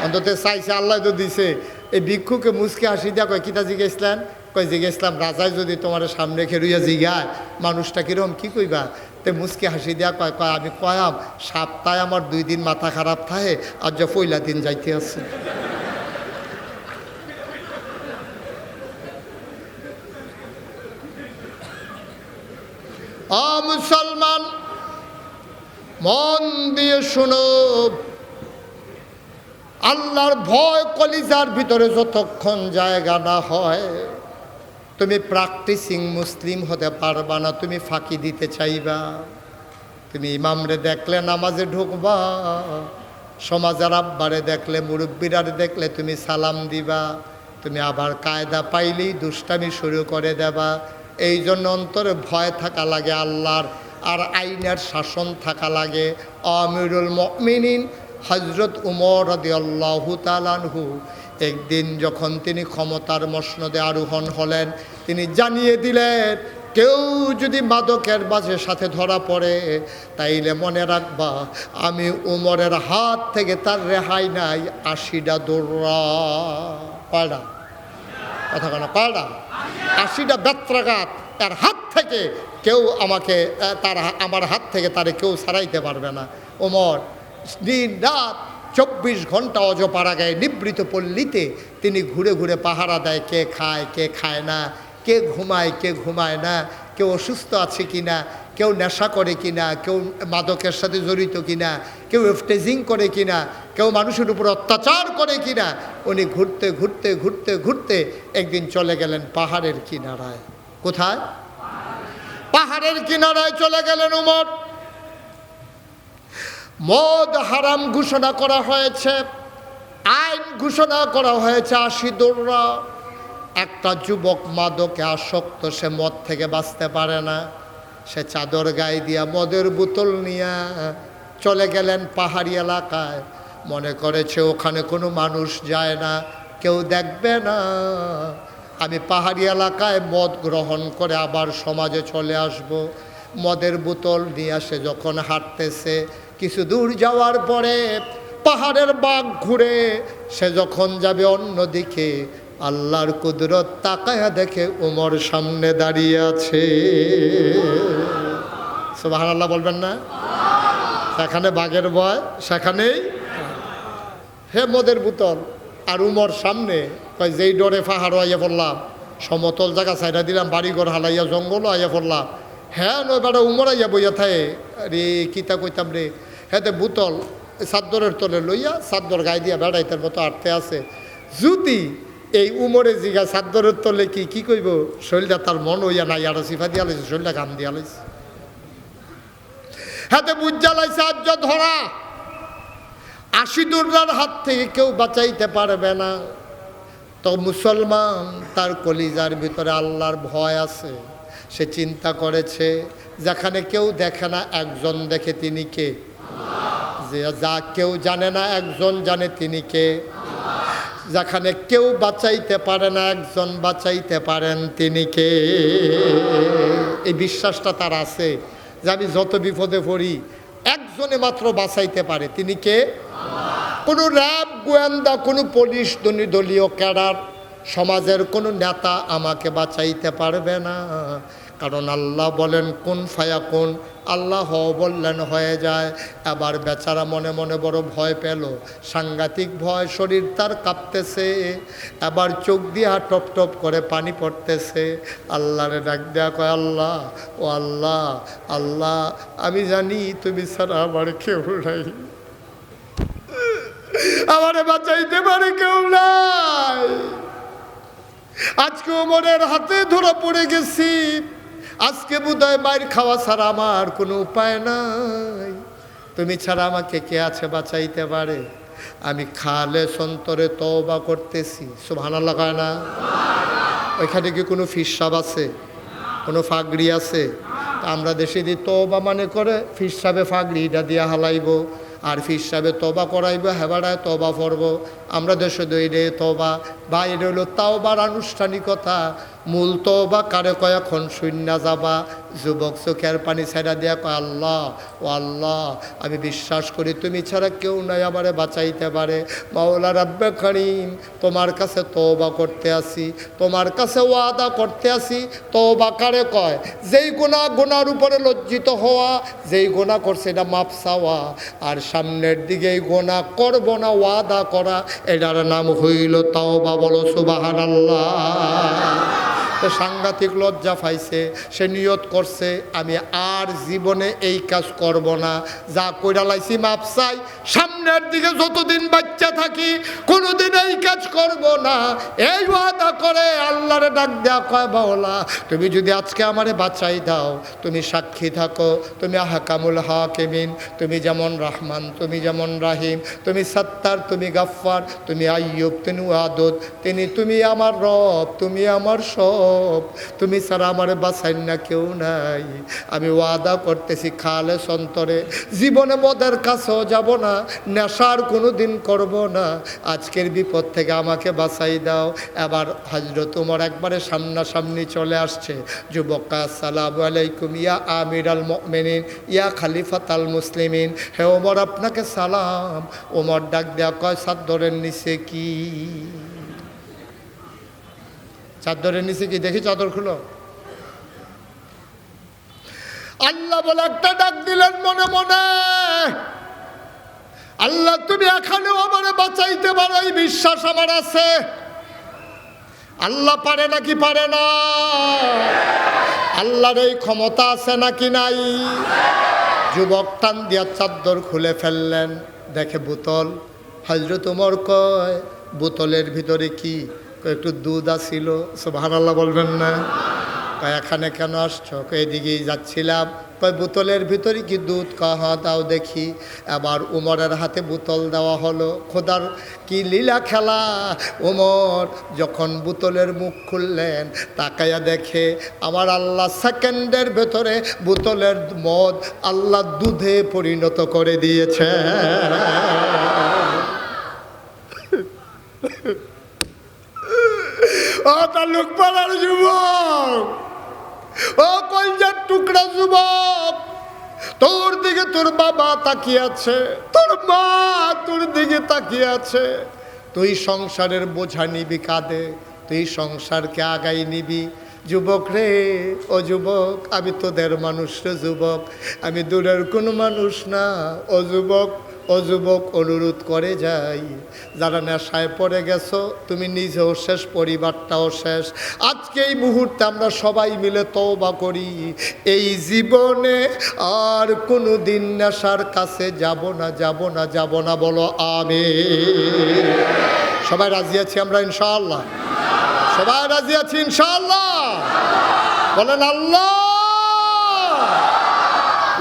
অন্তত চাইছে আল্লাহ তো দিছে। এই ভিক্ষুকে মুচকে হাসি দিয়া কয় কিতা জিজ্ঞেসলেন? কয় জিজ্ঞেসলাম রাজায় যদি তোমার সামনে খেরুইয়া জিগায় মানুষটা কীরকম কি কইবা? তে মুচকে হাসি দিয়া কয় কয় আমি কয়াম সপ্তাহে আমার 2 দিন মাথা খারাপ থাকে আর যে পয়লা দিন যাইতে আছে। মুসলমান মন দিয়ে শোনো, আল্লাহর ভয় কলিজার ভিতরে যতক্ষণ জায়গা না হয় তুমি প্র্যাকটিসিং মুসলিম হতে পারবা না। তুমি ফাঁকি দিতে চাইবা, তুমি ইমামরে দেখলে নামাজে ঢুকবা, সমাজের আব্বারে দেখলে মুরব্বীরারে দেখলে তুমি সালাম দিবা, তুমি আবার কায়দা পাইলেই দুষ্টামি শুরু করে দেবা। এই জন্য অন্তরে ভয় থাকা লাগে আল্লাহর, আর আইনের শাসন থাকা লাগে। আমিরুল মুমিনিন হযরত উমর রাদিয়াল্লাহু তাআলা আনহু একদিন যখন তিনি ক্ষমতার মসনদে আরোহণ হলেন, তিনি জানিয়ে দিলেন কেউ যদি মাদকের বাজের সাথে ধরা পড়ে তাইলে মনে রাখবা আমি উমরের হাত থেকে তার রেহাই নাই 80টা দৌড়া পাড়া কথা কেন পাড়া 80টা বেত্রাঘাত তার হাত থেকে কেউ আমাকে আমার হাত থেকে তারে কেউ ছাড়াইতে পারবে না। ওমর দিন রাত 24 ঘন্টা অজপাড়া গায়ে নিবৃত পল্লীতে তিনি ঘুরে ঘুরে পাহারা দেয়, কে খায় কে খায় না, কে ঘুমায় কে ঘুমায় না, কেউ অসুস্থ আছে কিনা, কেউ নেশা করে কিনা, কেউ মাদকের সাথে জড়িত কিনা, কেউ এফটেজিং করে কিনা, কেউ মানুষের উপর অত্যাচার করে কিনা। উনি ঘুরতে ঘুরতে ঘুরতে ঘুরতে একদিন চলে গেলেন পাহাড়ের কিনারায়। কোথায়? পাহাড়ের কিনারায় চলে গেলেন উমর। মদ হারাম ঘোষণা করা হয়েছে, আইন ঘোষণা করা হয়েছে 80 দৌড়া। একটা যুবক মাদকে আসক্ত, সে মদ থেকে বাঁচতে পারে না, সে চাদর গায়ে দিয়া মদের বোতল নিয়ে চলে গেলেন পাহাড়ি এলাকায়। মনে করেছে ওখানে কোনো মানুষ যায় না, কেউ দেখবে না, আমি পাহাড়ি এলাকায় মদ গ্রহণ করে আবার সমাজে চলে আসব। মদের বোতল নিয়ে সে যখন হাঁটতেছে, কিছু দূর যাওয়ার পরে পাহাড়ের বাঁক ঘুরে সে যখন যাবে অন্যদিকে, আল্লাহর কুদরত তাকায়া দেখে উমর সামনে দাঁড়িয়ে আছে। সুবহানাল্লাহ বলবেন না? সেখানে বাঘের ভয়, সেখানেই হে মদের বোতল, আর উমর সামনে। কয় যেই ডরে পাহাড় আইয়া পড়লাম, সমতল জায়গা সাইডা দিলাম, বাড়িঘর হালাইয়া জঙ্গল আইয়া পড়লাম। হ্যাঁ নয় বেড়া উমর আইয়া বইয়া থাকে রে, কিতা কইতাম রে। হ্যাঁ তো বোতল চাদরের তলে লইয়া চাদর গায়ে দিয়া বেড়াইতের মতো আটতে আছে। যদি এই উমরে জিগা চাদরের তলে কি কইব, শরীরটা তার মন হইয়া নাই, আর সিফা দিয়া লাইছে, শরীরটা গান দিয়া লাইছে। হাতে বুঝ জ্বালাইছে আজ ধরা, 80 দৌড়ার হাত থেকে কেউ বাঁচাইতে পারবে না। তো মুসলমান তার কলিজার ভিতরে আল্লাহর ভয় আছে। সে চিন্তা করেছে যেখানে কেউ দেখে না একজন দেখে, তিনি কে? যে যা কেউ জানে না একজন জানে, তিনি কে? যেখানে কেউ বাঁচাইতে পারে না একজন বাঁচাইতে পারেন, তিনি কে? এই বিশ্বাসটা তার আছে। যে আমি যত বিপদে পড়ি একজনে মাত্র বাঁচাইতে পারে, তিনি কে? কোনো র্যাব গোয়েন্দা, কোনো পুলিশ, দলীয় ক্যাডার, সমাজের কোনো নেতা আমাকে বাঁচাইতে পারবে না। কারণ আল্লাহ বলেন কোন ফায়াকুন, আল্লাহ হ বললেন হয়ে যায়। এবার বেচারা মনে মনে বড় ভয় পেল, সাংঘাতিক ভয়, শরীর তার কাঁপতেছে, এবার চোখ দিয়া টপ টপ করে পানি পড়তেছে। আল্লাহরে ডাক দেয়া কয়, আল্লাহ, ও আল্লাহ, আল্লাহ আমি জানি তুমি ছাড়া আমার কেউ নাই, আমারে বাঁচাইতে পারে কেউ নাই। আজকে ওমরের হাতে ধরা পড়ে গেছি, আজকে বোধহয় মায়ের খাওয়া ছাড়া আমার কোনো উপায় নাই, তুমি ছাড়া আমাকে কে আছে বাঁচাইতে পারে? আমি খালে সন্তরে তওবা করতেছি। সুবহানাল্লাহ কয় না? ওইখানে কি কোনো ফিরসাব আছে, কোনো ফাগড়ি আছে? আমরা দেশে দিই তওবা মানে করে ফিরসাবে ফাগড়িটা দিয়া হালাইব, আর ফিরসাবে তওবা করাইব, হেবাড়ায় তওবা পড়ব। আমরা দেশে দই রে তওবা, বা এটা হলো তাওবার আনুষ্ঠানিকতা। মূল তওবা কারে কয় এখন শূন্য যাবা। যুবক চোখের পানি ছাড়া দিয়া কয়, আল্লাহ, ও আল্লাহ আমি বিশ্বাস করি তুমি ছাড়া কেউ নাই আমারে বাঁচাইতে পারে। মাওলা রাব্বে কারীম, তোমার কাছে তওবা করতে আসি, তোমার কাছে ওয়াদা করতে আসি। তওবা কারে কয়? যেই গুনার উপরে লজ্জিত হওয়া, যেই গুনাহ করছে এটা মাপ চাওয়া, আর সামনের দিকে এই গুনাহ করব না ওয়াদা করা, এটার নাম হইল তওবা। বলো সুবহানাল্লাহ। সাংঘাতিক লজ্জা পাইছে, সে নিয়ত করছে আমি আর জীবনে এই কাজ করব না, যা কইরা লাইছি মাপ চাই, সামনের দিকে যতদিন বাচ্চা থাকি কোনোদিন এই কাজ করব না, এই ওয়াদা করে আল্লাহরে ডাক দেয়া কয়, বাওলা তুমি যদি আজকে আমারে বাঁচাই দাও, তুমি সাক্ষী থাকো, তুমি আহকামুল হাকিমিন, তুমি যেমন রহমান, তুমি যেমন রাহিম, তুমি সত্তার, তুমি গাফফার, তুমি আইয়ুব, তুমি ওয়াদুদ, তুমি আমার রব, তুমি আমার সব, তুমি ছাড়া আমারে বাঁচাই না কেউ নাই। আমি ওয়াদা করতেছি খালে সন্তরে জীবনে মদের কাছেও যাব না, নেশার কোনো দিন করব না, আজকের বিপদ থেকে আমাকে বাঁচাই দাও। এবার হযরত ওমর একবারে সামনাসামনি চলে আসছে। যুবক, আসসালামু আলাইকুম ইয়া আমিরাল মুমিনিন, ইয়া খলিফাতাল মুসলিমিন, হে ওমর আপনাকে সালাম। ওমর ডাক দেয়া কয়, চাদরের নিচে কি? চাদরের নিচে কি? দেখি চাদর খুলো। আল্লাহ বলে একটা ডাক দিলেন মনে মনে, আল্লাহ তুমি এখানেও আমারে বাঁচাইতে পারো, এই বিশ্বাস আমার আছে। আল্লাহ পারে নাকি পারে না? আল্লাহর এই ক্ষমতা আছে নাকি নাই? যুবক টান দিয়া চাদর খুলে ফেললেন, দেখে বোতল। হযরত ওমর কয়, বোতলের ভিতরে কি? একটু দুধ আসিল। সুবহানাল্লাহ বলবেন না? কয় এখানে কেন আসছো? এদিকেই যাচ্ছিলাম। কয় বোতলের ভিতরে কি দুধ? কাহা দাও দেখি। এবার ওমরের হাতে বোতল দেওয়া হলো। খোদার কি লীলা খেলা! ওমর যখন বোতলের মুখ খুললেন, তাকাইয়া দেখে আমার আল্লাহ সেকেন্ডের ভেতরে বোতলের মদ আল্লাহ দুধে পরিণত করে দিয়েছে। ও তালুক পাড়ার যুবক, ও কলজার টুকরা যুবক, তোর দিকে তোর বাবা তাকিয়ে আছে, তোর মা তোর দিকে তাকিয়ে আছে। তুই সংসারের বোঝা নিবি কাঁধে, তুই সংসারকে আগাই নিবি। যুবক রে, ও যুবক, আমি তোদের মানুষ রে যুবক, আমি দূরের কোনো মানুষ না। ও যুবক, ও যুবক, অনুরোধ করে যাই, যারা নেশায় পড়ে গেছো, তুমি নিজেও শেষ, পরিবারটাও শেষ। আজকে এই মুহূর্তে আমরা সবাই মিলে তওবা করি, এই জীবনে আর কোনো দিন নেশার কাছে যাব না, যাব না, যাব না। বলো আমিন। সবাই রাজি আছি আমরা ইনশাআল্লাহ? সবাই রাজি আছি ইনশাআল্লাহ? বলেন আল্লাহ।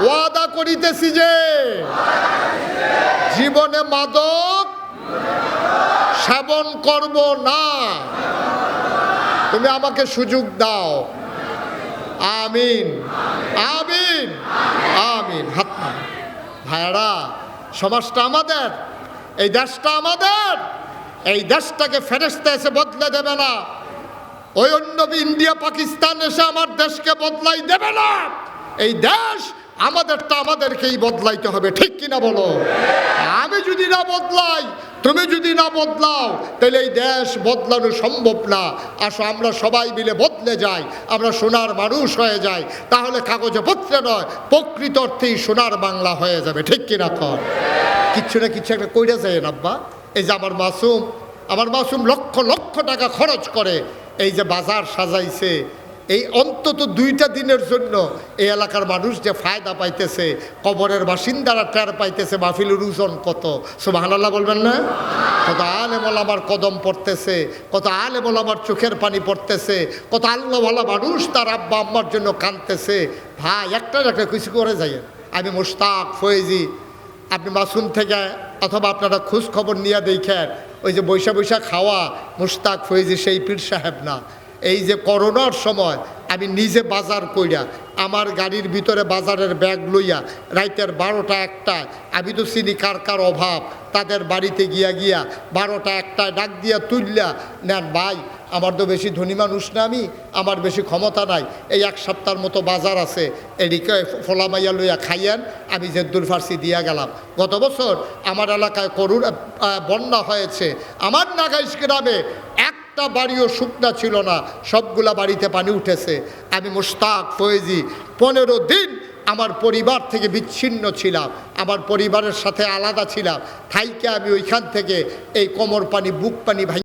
ওয়াদা করিতেছি যে জীবনে মাদক সেবন করব না। তুমি আমাকে সুযোগ দাও। আমিন, আমিন, আমিন। হাত না ভাইরা, সমাজটা আমাদের, এই দেশটা আমাদের, এই দেশটাকে ফেরেশতা এসে বদলে দেবে না। ওই অন্য ইন্ডিয়া পাকিস্তান এসে আমার দেশকে বদলাই দেবে না। এই দেশ আমাদেরটা আমাদেরকেই বদলাইতে হবে, ঠিক কিনা বলো? আমি যদি না বদলাই, তুমি যদি না বদলাও, তাহলে এই দেশ বদলানো সম্ভব না। আসো আমরা সবাই মিলে বদলে যাই, আমরা সোনার মানুষ হয়ে যাই, তাহলে কাগজে পত্রে নয়, প্রকৃত অর্থেই সোনার বাংলা হয়ে যাবে, ঠিক কিনা কর? কিচ্ছু না কিচ্ছু একটা কইরা যায় আব্বা। এই যে আমার মাসুম লক্ষ লক্ষ টাকা খরচ করে এই যে বাজার সাজাইছে, এই অন্তত 2টা দিনের জন্য এই এলাকার মানুষ যে ফায়দা পাইতেছে, কবরের বাসিন্দারা টের পাইতেছে মাহফিলের ওজন কত। সুবহানাল্লাহ বলবেন না? কত আলেম ওলামার কদম পড়তেছে, কত আলেম ওলামার চোখের পানি পড়তেছে, কত আল্লাহওয়ালা মানুষ তার আব্বা আম্মার জন্য কাঁদতেছে। ভাই একটা কিছু করে যাইয়েন। আমি মুশতাক ফয়েজি, আপনি মাসুম থেকে অথবা আপনারা খোঁজ খবর নিয়ে দেখেন, ওই যে বৈশা বৈশা খাওয়া মুশতাক ফয়েজি সেই পীর সাহেব না। এই যে করোনার সময় আমি নিজে বাজার কইরা আমার গাড়ির ভিতরে বাজারের ব্যাগ লইয়া রাইতের 12টা 1টায়, আমি তো চিনি কার কার অভাব, তাদের বাড়িতে গিয়া 12টা 1টায় ডাক দিয়া তুললা নেন ভাই, আমার তো বেশি ধনী মানুষ না, আমার বেশি ক্ষমতা নাই, এই 1 সপ্তাহের মতো বাজার আছে, এদিকে ফোলামাইয়া লইয়া খাইয়েন, আমি জেদ্দুল ফার্সি দিয়া গেলাম। গত বছর আমার এলাকায় বন্যা হয়েছে, আমার নাগাইশ গ্রামে একটা বাড়িও শুকনা ছিল না, সবগুলা বাড়িতে পানি উঠেছে। আমি মুশতাক ফয়েজি 15 দিন আমার পরিবার থেকে বিচ্ছিন্ন ছিলাম, আমার পরিবারের সাথে আলাদা ছিলাম, থাইকে আমি ওইখান থেকে এই কোমর পানি বুক পানি ভাই